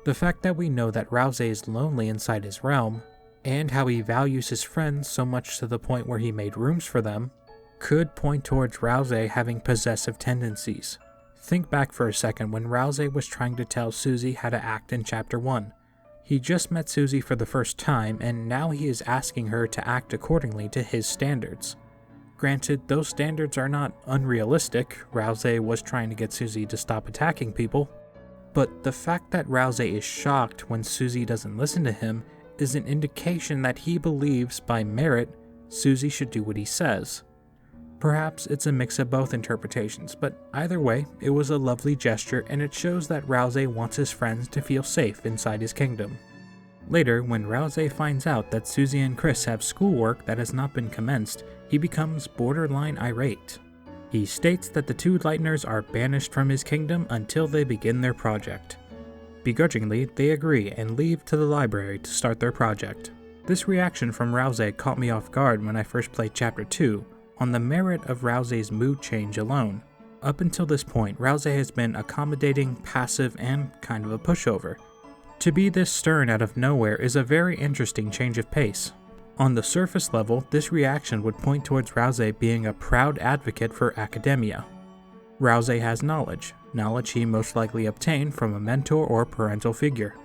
The fact that we know that Ralsei is lonely inside his realm, and how he values his friends so much to the point where he made rooms for them, could point towards Ralsei having possessive tendencies. Think back for a second when Ralsei was trying to tell Susie how to act in Chapter 1. He just met Susie for the first time, and now he is asking her to act accordingly to his standards. Granted, those standards are not unrealistic. Ralsei was trying to get Susie to stop attacking people, but the fact that Ralsei is shocked when Susie doesn't listen to him is an indication that he believes, by merit, Susie should do what he says. Perhaps it's a mix of both interpretations, but either way, it was a lovely gesture, and it shows that Ralsei wants his friends to feel safe inside his kingdom. Later, when Ralsei finds out that Susie and Chris have schoolwork that has not been commenced, he becomes borderline irate. He states that the two Lightners are banished from his kingdom until they begin their project. Begrudgingly, they agree and leave to the library to start their project. This reaction from Ralsei caught me off guard when I first played Chapter 2, on the merit of Ralsei's mood change alone. Up until this point, Ralsei has been accommodating, passive, and kind of a pushover. To be this stern out of nowhere is a very interesting change of pace. On the surface level, this reaction would point towards Ralsei being a proud advocate for academia. Ralsei has knowledge he most likely obtained from a mentor or parental figure.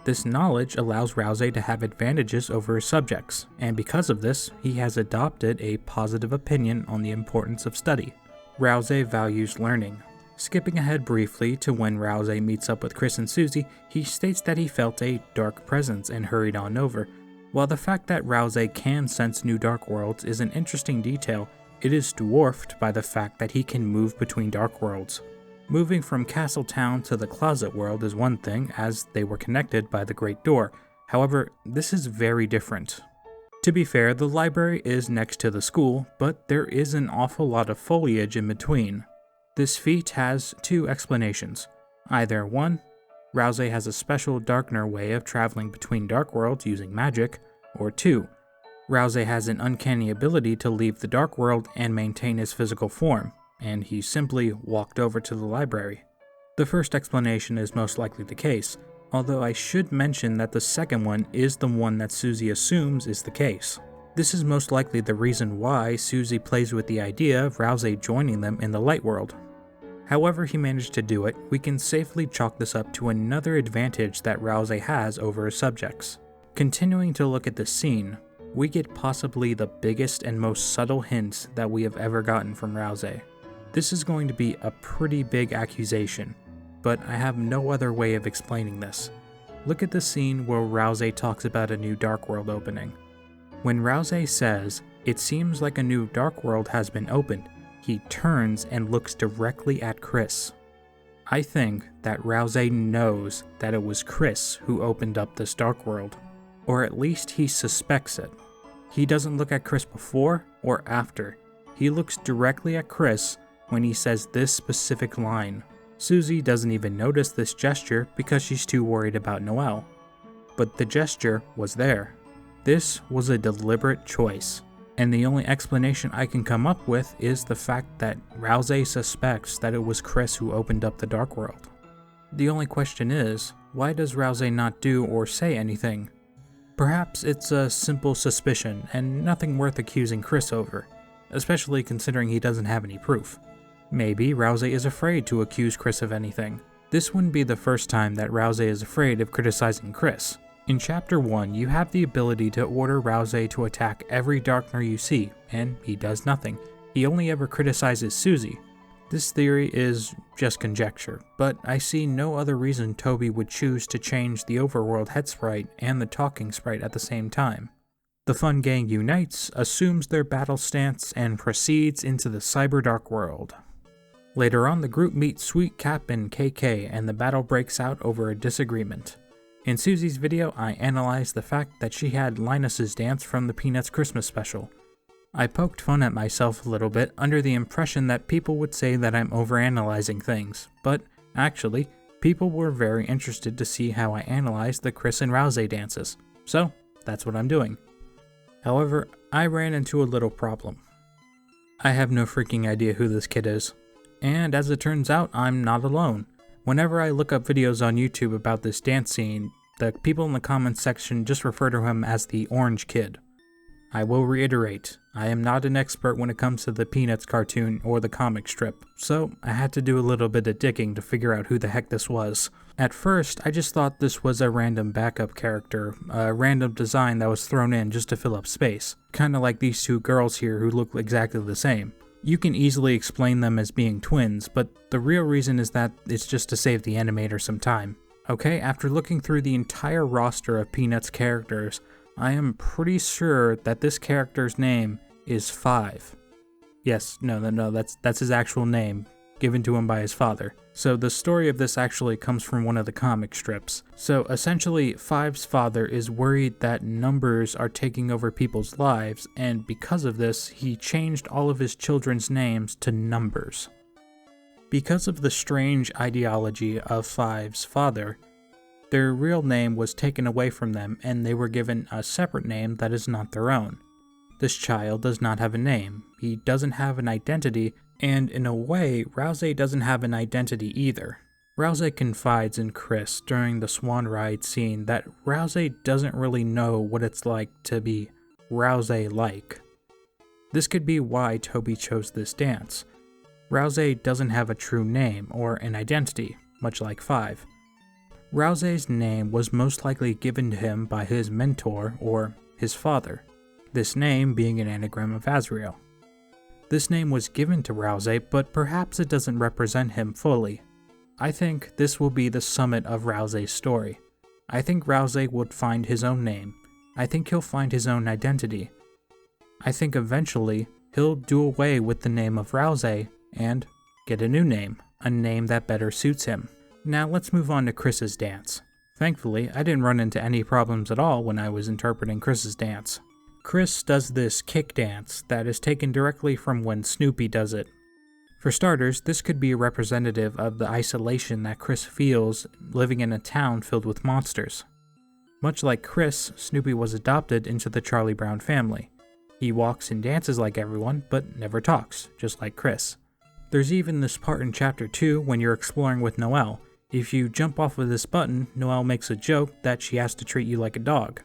This knowledge allows Ralsei to have advantages over his subjects, and because of this, he has adopted a positive opinion on the importance of study. Ralsei values learning. Skipping ahead briefly to when Ralsei meets up with Chris and Susie, he states that he felt a dark presence and hurried on over. While the fact that Ralsei can sense new dark worlds is an interesting detail, it is dwarfed by the fact that he can move between dark worlds. Moving from Castletown to the Closet World is one thing, as they were connected by the Great Door. However, this is very different. To be fair, the library is next to the school, but there is an awful lot of foliage in between. This feat has two explanations. Either 1, Ralsei has a special darkner way of traveling between dark worlds using magic, or 2, Ralsei has an uncanny ability to leave the dark world and maintain his physical form, and he simply walked over to the library. The first explanation is most likely the case, although I should mention that the second one is the one that Susie assumes is the case. This is most likely the reason why Susie plays with the idea of Ralsei joining them in the light world. However he managed to do it, we can safely chalk this up to another advantage that Ralsei has over his subjects. Continuing to look at this scene, we get possibly the biggest and most subtle hints that we have ever gotten from Ralsei. This is going to be a pretty big accusation, but I have no other way of explaining this. Look at the scene where Ralsei talks about a new dark world opening. When Ralsei says, "It seems like a new dark world has been opened," he turns and looks directly at Chris. I think that Ralsei knows that it was Chris who opened up this dark world, or at least he suspects it. He doesn't look at Chris before or after. He looks directly at Chris when he says this specific line. Susie doesn't even notice this gesture because she's too worried about Noelle. But the gesture was there. This was a deliberate choice, and the only explanation I can come up with is the fact that Ralsei suspects that it was Chris who opened up the dark world. The only question is, why does Ralsei not do or say anything? Perhaps it's a simple suspicion and nothing worth accusing Chris over, especially considering he doesn't have any proof. Maybe Ralsei is afraid to accuse Chris of anything. This wouldn't be the first time that Ralsei is afraid of criticizing Chris. In Chapter 1, you have the ability to order Ralsei to attack every darkner you see, and he does nothing. He only ever criticizes Susie. This theory is just conjecture, but I see no other reason Toby would choose to change the overworld head sprite and the talking sprite at the same time. The fun gang unites, assumes their battle stance, and proceeds into the cyberdark world. Later on, the group meets Sweet Cap and KK, and the battle breaks out over a disagreement. In Susie's video, I analyzed the fact that she had Linus's dance from the Peanuts Christmas special. I poked fun at myself a little bit under the impression that people would say that I'm overanalyzing things, but actually, people were very interested to see how I analyzed the Chris and Ralsei dances, so that's what I'm doing. However, I ran into a little problem. I have no freaking idea who this kid is. And as it turns out, I'm not alone. Whenever I look up videos on YouTube about this dance scene, the people in the comments section just refer to him as the Orange Kid. I will reiterate, I am not an expert when it comes to the Peanuts cartoon or the comic strip, so I had to do a little bit of digging to figure out who the heck this was. At first, I just thought this was a random backup character, a random design that was thrown in just to fill up space, kinda like these two girls here who look exactly the same. You can easily explain them as being twins, but the real reason is that it's just to save the animator some time. Okay, after looking through the entire roster of Peanuts characters, I am pretty sure that this character's name is Five. Yes, no, that's his actual name, given to him by his father. So the story of this actually comes from one of the comic strips. So essentially, Five's father is worried that numbers are taking over people's lives, and because of this, he changed all of his children's names to numbers. Because of the strange ideology of Five's father, their real name was taken away from them and they were given a separate name that is not their own. This child does not have a name, he doesn't have an identity, and in a way, Ralsei doesn't have an identity either. Ralsei confides in Chris during the swan ride scene that Ralsei doesn't really know what it's like to be Ralsei-like. This could be why Toby chose this dance. Ralsei doesn't have a true name or an identity, much like Five. Ralsei's name was most likely given to him by his mentor or his father, this name being an anagram of Azrael. This name was given to Ralsei, but perhaps it doesn't represent him fully. I think this will be the summit of Ralsei's story. I think Ralsei would find his own name. I think he'll find his own identity. I think eventually he'll do away with the name of Ralsei and get a new name, a name that better suits him. Now let's move on to Chris's dance. Thankfully, I didn't run into any problems at all when I was interpreting Chris's dance. Chris does this kick dance that is taken directly from when Snoopy does it. For starters, this could be representative of the isolation that Chris feels living in a town filled with monsters. Much like Chris, Snoopy was adopted into the Charlie Brown family. He walks and dances like everyone, but never talks, just like Chris. There's even this part in Chapter 2 when you're exploring with Noelle. If you jump off of this button, Noelle makes a joke that she has to treat you like a dog.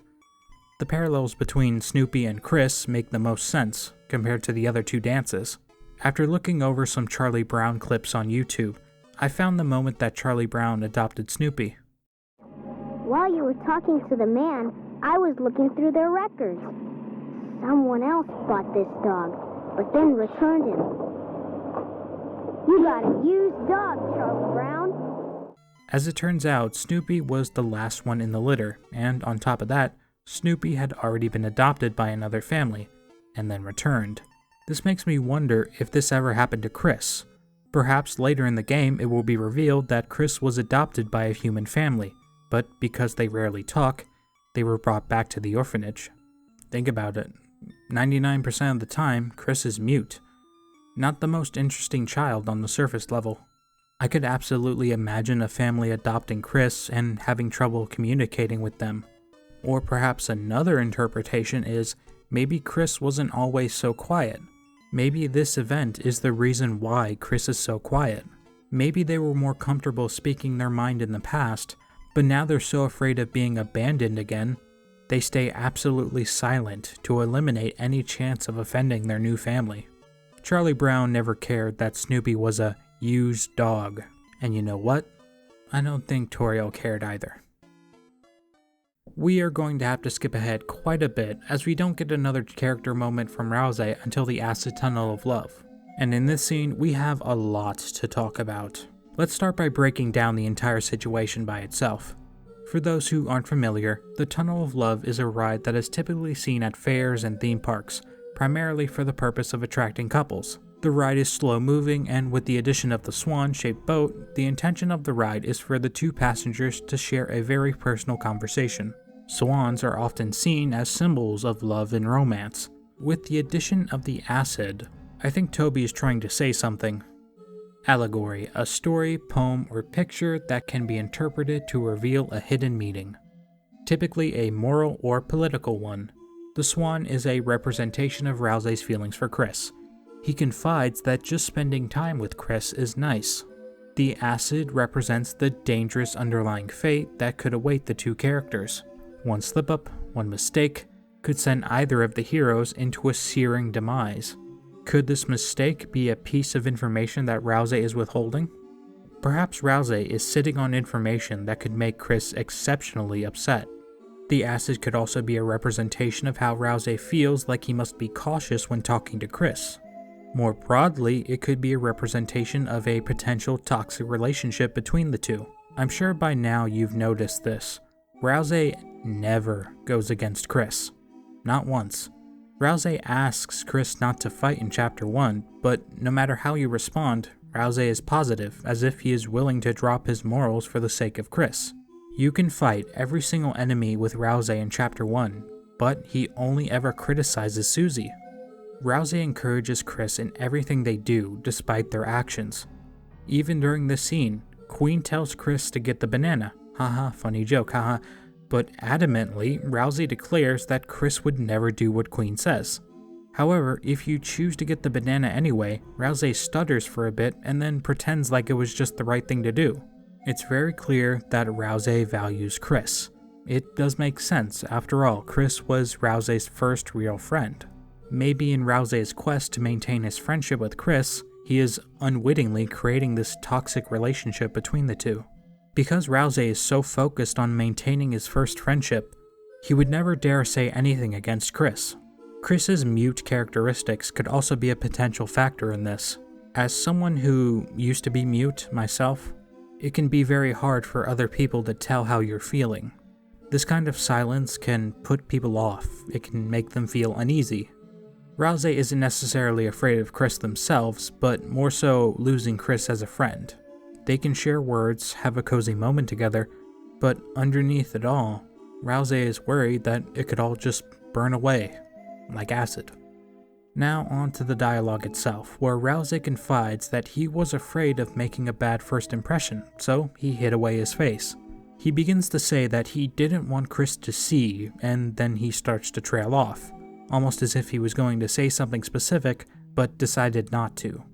The parallels between Snoopy and Chris make the most sense, compared to the other two dances. After looking over some Charlie Brown clips on YouTube, I found the moment that Charlie Brown adopted Snoopy. While you were talking to the man, I was looking through their records. Someone else bought this dog, but then returned him. You got a used dog, Charlie Brown. As it turns out, Snoopy was the last one in the litter, and on top of that, Snoopy had already been adopted by another family, and then returned. This makes me wonder if this ever happened to Chris. Perhaps later in the game it will be revealed that Chris was adopted by a human family, but because they rarely talk, they were brought back to the orphanage. Think about it. 99% of the time, Chris is mute. Not the most interesting child on the surface level. I could absolutely imagine a family adopting Chris and having trouble communicating with them. Or perhaps another interpretation is, maybe Chris wasn't always so quiet. Maybe this event is the reason why Chris is so quiet. Maybe they were more comfortable speaking their mind in the past, but now they're so afraid of being abandoned again, they stay absolutely silent to eliminate any chance of offending their new family. Charlie Brown never cared that Snoopy was a used dog. And you know what? I don't think Toriel cared either. We are going to have to skip ahead quite a bit as we don't get another character moment from Ralsei until the Acid Tunnel of Love. And in this scene, we have a lot to talk about. Let's start by breaking down the entire situation by itself. For those who aren't familiar, the Tunnel of Love is a ride that is typically seen at fairs and theme parks, primarily for the purpose of attracting couples. The ride is slow moving, and with the addition of the swan-shaped boat, the intention of the ride is for the two passengers to share a very personal conversation. Swans are often seen as symbols of love and romance. With the addition of the acid, I think Toby is trying to say something. Allegory, a story, poem, or picture that can be interpreted to reveal a hidden meaning. Typically a moral or political one. The swan is a representation of Ralsei's feelings for Chris. He confides that just spending time with Chris is nice. The acid represents the dangerous underlying fate that could await the two characters. One slip-up, one mistake, could send either of the heroes into a searing demise. Could this mistake be a piece of information that Ralsei is withholding? Perhaps Ralsei is sitting on information that could make Chris exceptionally upset. The acid could also be a representation of how Ralsei feels like he must be cautious when talking to Chris. More broadly, it could be a representation of a potential toxic relationship between the two. I'm sure by now you've noticed this. Ralsei never goes against Chris. Not once. Ralsei asks Chris not to fight in Chapter 1, but no matter how you respond, Ralsei is positive, as if he is willing to drop his morals for the sake of Chris. You can fight every single enemy with Ralsei in Chapter 1, but he only ever criticizes Susie. Ralsei encourages Chris in everything they do, despite their actions. Even during this scene, Queen tells Chris to get the banana. Haha, funny joke, haha. But adamantly, Ralsei declares that Chris would never do what Queen says. However, if you choose to get the banana anyway, Ralsei stutters for a bit and then pretends like it was just the right thing to do. It's very clear that Ralsei values Chris. It does make sense, after all, Chris was Ralsei's first real friend. Maybe in Ralsei's quest to maintain his friendship with Chris, he is unwittingly creating this toxic relationship between the two. Because Ralsei is so focused on maintaining his first friendship, he would never dare say anything against Chris. Chris's mute characteristics could also be a potential factor in this. As someone who used to be mute myself, it can be very hard for other people to tell how you're feeling. This kind of silence can put people off. It can make them feel uneasy. Ralsei isn't necessarily afraid of Chris themselves, but more so losing Chris as a friend. They can share words, have a cozy moment together, but underneath it all, Ralsei is worried that it could all just burn away, like acid. Now on to the dialogue itself, where Ralsei confides that he was afraid of making a bad first impression, so he hid away his face. He begins to say that he didn't want Chris to see, and then he starts to trail off, almost as if he was going to say something specific, but decided not to.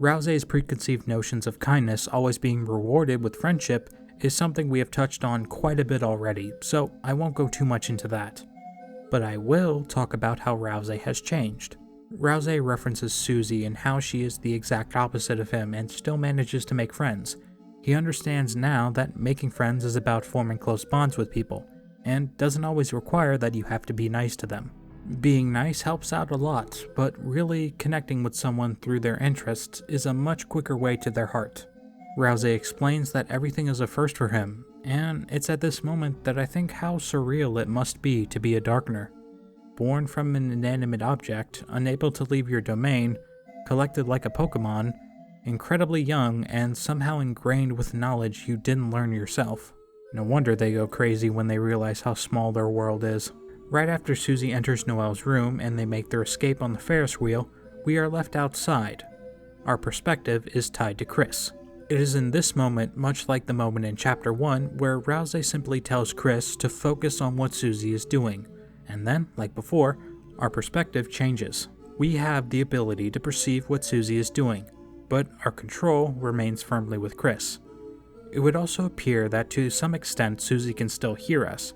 Ralsei's preconceived notions of kindness always being rewarded with friendship is something we have touched on quite a bit already, so I won't go too much into that. But I will talk about how Ralsei has changed. Ralsei references Susie and how she is the exact opposite of him and still manages to make friends. He understands now that making friends is about forming close bonds with people, and doesn't always require that you have to be nice to them. Being nice helps out a lot, but really connecting with someone through their interests is a much quicker way to their heart. Ralsei explains that everything is a first for him, and it's at this moment that I think how surreal it must be to be a darkner. Born from an inanimate object, unable to leave your domain, collected like a Pokemon, incredibly young, and somehow ingrained with knowledge you didn't learn yourself. No wonder they go crazy when they realize how small their world is. Right after Susie enters Noelle's room and they make their escape on the Ferris wheel, we are left outside. Our perspective is tied to Chris. It is in this moment, much like the moment in Chapter 1, where Ralsei simply tells Chris to focus on what Susie is doing, and then, like before, our perspective changes. We have the ability to perceive what Susie is doing, but our control remains firmly with Chris. It would also appear that to some extent Susie can still hear us,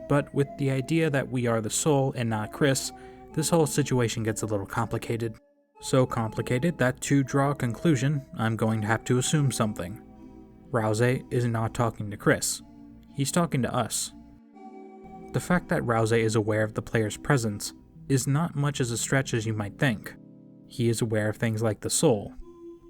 but with the idea that we are the soul and not Chris, this whole situation gets a little complicated. So complicated that to draw a conclusion, I'm going to have to assume something. Ralsei is not talking to Chris. He's talking to us. The fact that Ralsei is aware of the player's presence is not much as a stretch as you might think. He is aware of things like the soul,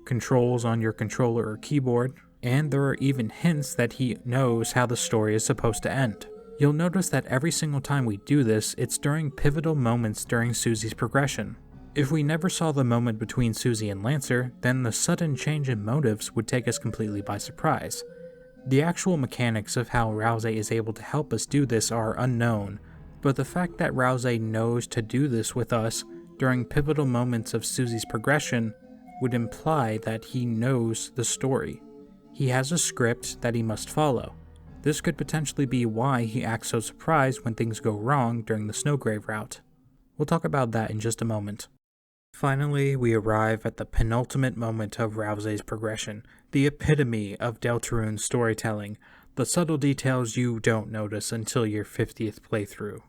controls on your controller or keyboard, and there are even hints that he knows how the story is supposed to end. You'll notice that every single time we do this, it's during pivotal moments during Susie's progression. If we never saw the moment between Susie and Lancer, then the sudden change in motives would take us completely by surprise. The actual mechanics of how Ralsei is able to help us do this are unknown, but the fact that Ralsei knows to do this with us during pivotal moments of Susie's progression would imply that he knows the story. He has a script that he must follow. This could potentially be why he acts so surprised when things go wrong during the Snowgrave route. We'll talk about that in just a moment. Finally, we arrive at the penultimate moment of Ralsei's progression, the epitome of Deltarune storytelling, the subtle details you don't notice until your 50th playthrough.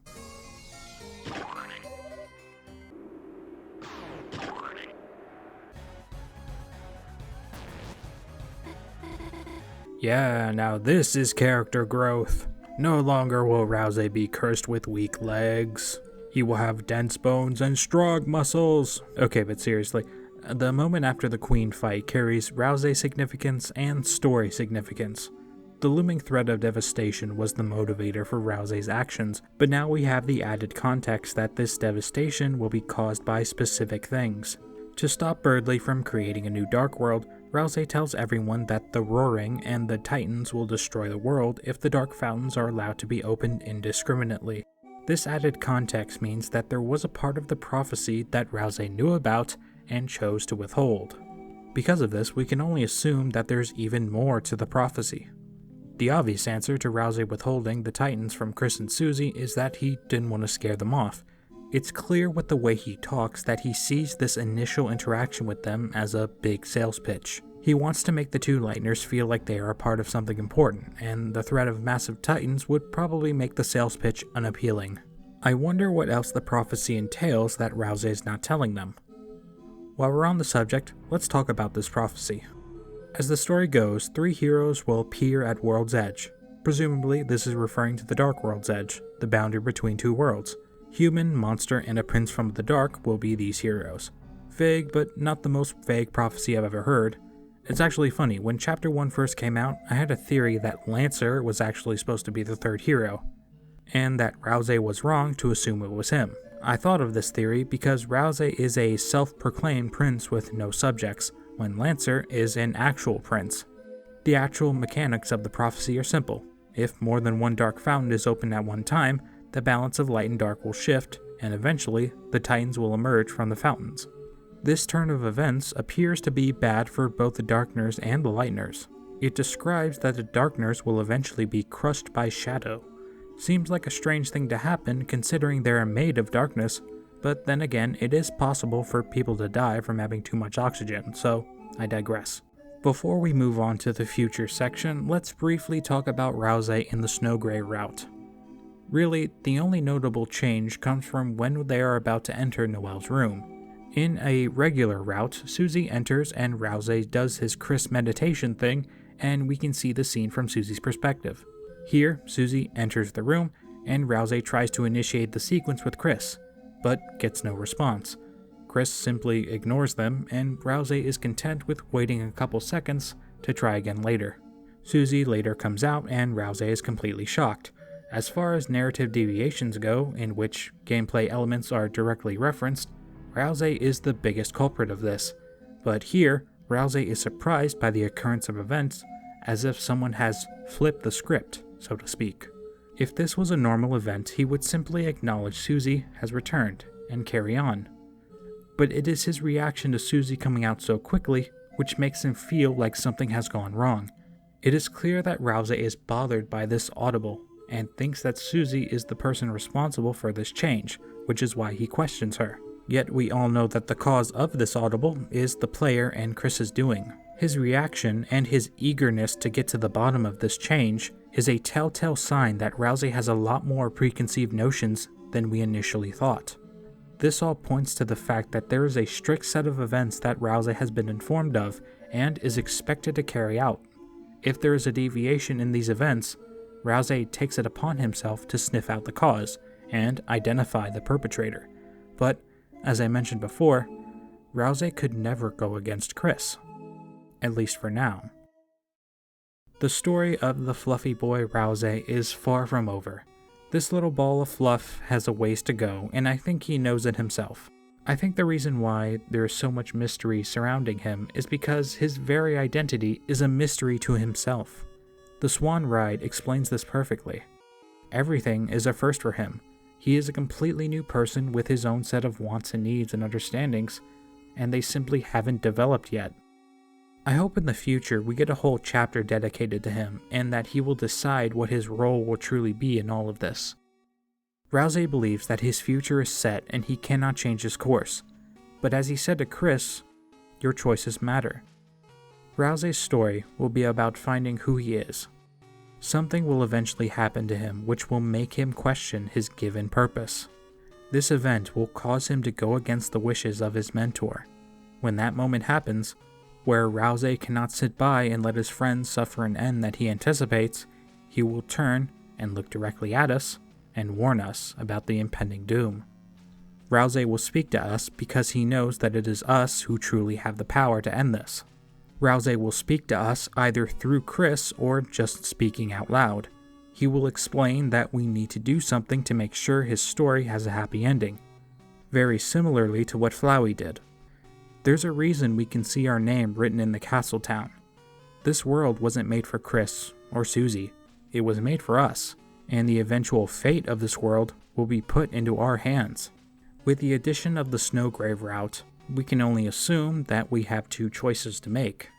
Yeah, now this is character growth. No longer will Ralsei be cursed with weak legs. He will have dense bones and strong muscles. Okay, but seriously, the moment after the Queen fight carries Ralsei significance and story significance. The looming threat of devastation was the motivator for Ralsei's actions, but now we have the added context that this devastation will be caused by specific things. To stop Birdley from creating a new Dark World, Ralsei tells everyone that the Roaring and the Titans will destroy the world if the Dark Fountains are allowed to be opened indiscriminately. This added context means that there was a part of the prophecy that Ralsei knew about and chose to withhold. Because of this, we can only assume that there's even more to the prophecy. The obvious answer to Ralsei withholding the Titans from Chris and Susie is that he didn't want to scare them off. It's clear with the way he talks that he sees this initial interaction with them as a big sales pitch. He wants to make the two Lightners feel like they are a part of something important, and the threat of massive Titans would probably make the sales pitch unappealing. I wonder what else the prophecy entails that Ralsei is not telling them. While we're on the subject, let's talk about this prophecy. As the story goes, 3 heroes will appear at World's Edge. Presumably, this is referring to the Dark World's Edge, the boundary between two worlds. Human, monster, and a prince from the dark will be these heroes. Vague, but not the most vague prophecy I've ever heard. It's actually funny, when Chapter 1 first came out, I had a theory that Lancer was actually supposed to be the third hero, and that Ralsei was wrong to assume it was him. I thought of this theory because Ralsei is a self-proclaimed prince with no subjects, when Lancer is an actual prince. The actual mechanics of the prophecy are simple. If more than one dark fountain is opened at one time, the balance of light and dark will shift, and eventually, the Titans will emerge from the fountains. This turn of events appears to be bad for both the darkners and the lightners. It describes that the darkners will eventually be crushed by shadow. Seems like a strange thing to happen considering they are made of darkness, but then again, it is possible for people to die from having too much oxygen, so I digress. Before we move on to the future section, let's briefly talk about Ralsei in the Snowgrave route. Really, the only notable change comes from when they are about to enter Noelle's room. In a regular route, Susie enters and Ralsei does his Chris meditation thing, and we can see the scene from Susie's perspective. Here, Susie enters the room, and Ralsei tries to initiate the sequence with Chris, but gets no response. Chris simply ignores them, and Ralsei is content with waiting a couple seconds to try again later. Susie later comes out, and Ralsei is completely shocked. As far as narrative deviations go, in which gameplay elements are directly referenced, Ralsei is the biggest culprit of this. But here, Ralsei is surprised by the occurrence of events, as if someone has flipped the script, so to speak. If this was a normal event, he would simply acknowledge Susie has returned, and carry on. But it is his reaction to Susie coming out so quickly, which makes him feel like something has gone wrong. It is clear that Ralsei is bothered by this audible, and thinks that Susie is the person responsible for this change, which is why he questions her. Yet we all know that the cause of this audible is the player and Chris's doing. His reaction and his eagerness to get to the bottom of this change is a telltale sign that Ralsei has a lot more preconceived notions than we initially thought. This all points to the fact that there is a strict set of events that Ralsei has been informed of and is expected to carry out. If there is a deviation in these events, Ralsei takes it upon himself to sniff out the cause and identify the perpetrator. But, as I mentioned before, Ralsei could never go against Chris. At least for now. The story of the fluffy boy Ralsei is far from over. This little ball of fluff has a ways to go, and I think he knows it himself. I think the reason why there is so much mystery surrounding him is because his very identity is a mystery to himself. The Swan Ride explains this perfectly. Everything is a first for him. He is a completely new person with his own set of wants and needs and understandings, and they simply haven't developed yet. I hope in the future we get a whole chapter dedicated to him, and that he will decide what his role will truly be in all of this. Ralsei believes that his future is set and he cannot change his course, but as he said to Chris, your choices matter. Ralsei's story will be about finding who he is. Something will eventually happen to him which will make him question his given purpose. This event will cause him to go against the wishes of his mentor. When that moment happens, where Ralsei cannot sit by and let his friends suffer an end that he anticipates, he will turn and look directly at us and warn us about the impending doom. Ralsei will speak to us because he knows that it is us who truly have the power to end this. Ralsei will speak to us either through Chris or just speaking out loud. He will explain that we need to do something to make sure his story has a happy ending, very similarly to what Flowey did. There's a reason we can see our name written in the castle town. This world wasn't made for Chris or Susie, it was made for us, and the eventual fate of this world will be put into our hands. With the addition of the Snowgrave route, we can only assume that we have two choices to make.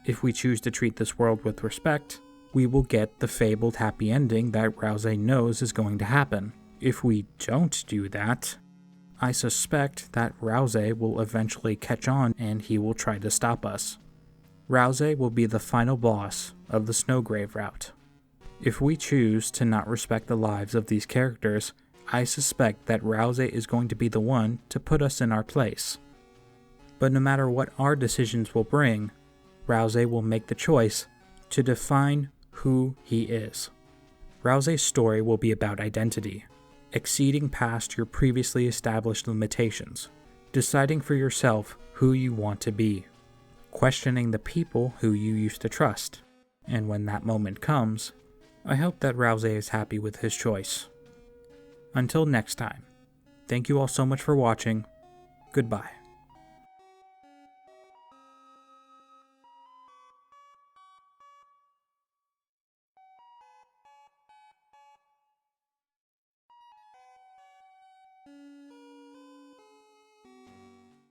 If we choose to treat this world with respect, we will get the fabled happy ending that Ralsei knows is going to happen. If we don't do that, I suspect that Ralsei will eventually catch on and he will try to stop us. Ralsei will be the final boss of the Snowgrave route. If we choose to not respect the lives of these characters, I suspect that Ralsei is going to be the one to put us in our place. But no matter what our decisions will bring, Ralsei will make the choice to define who he is. Ralsei's story will be about identity, exceeding past your previously established limitations, deciding for yourself who you want to be, questioning the people who you used to trust, and when that moment comes, I hope that Ralsei is happy with his choice. Until next time, thank you all so much for watching. Goodbye.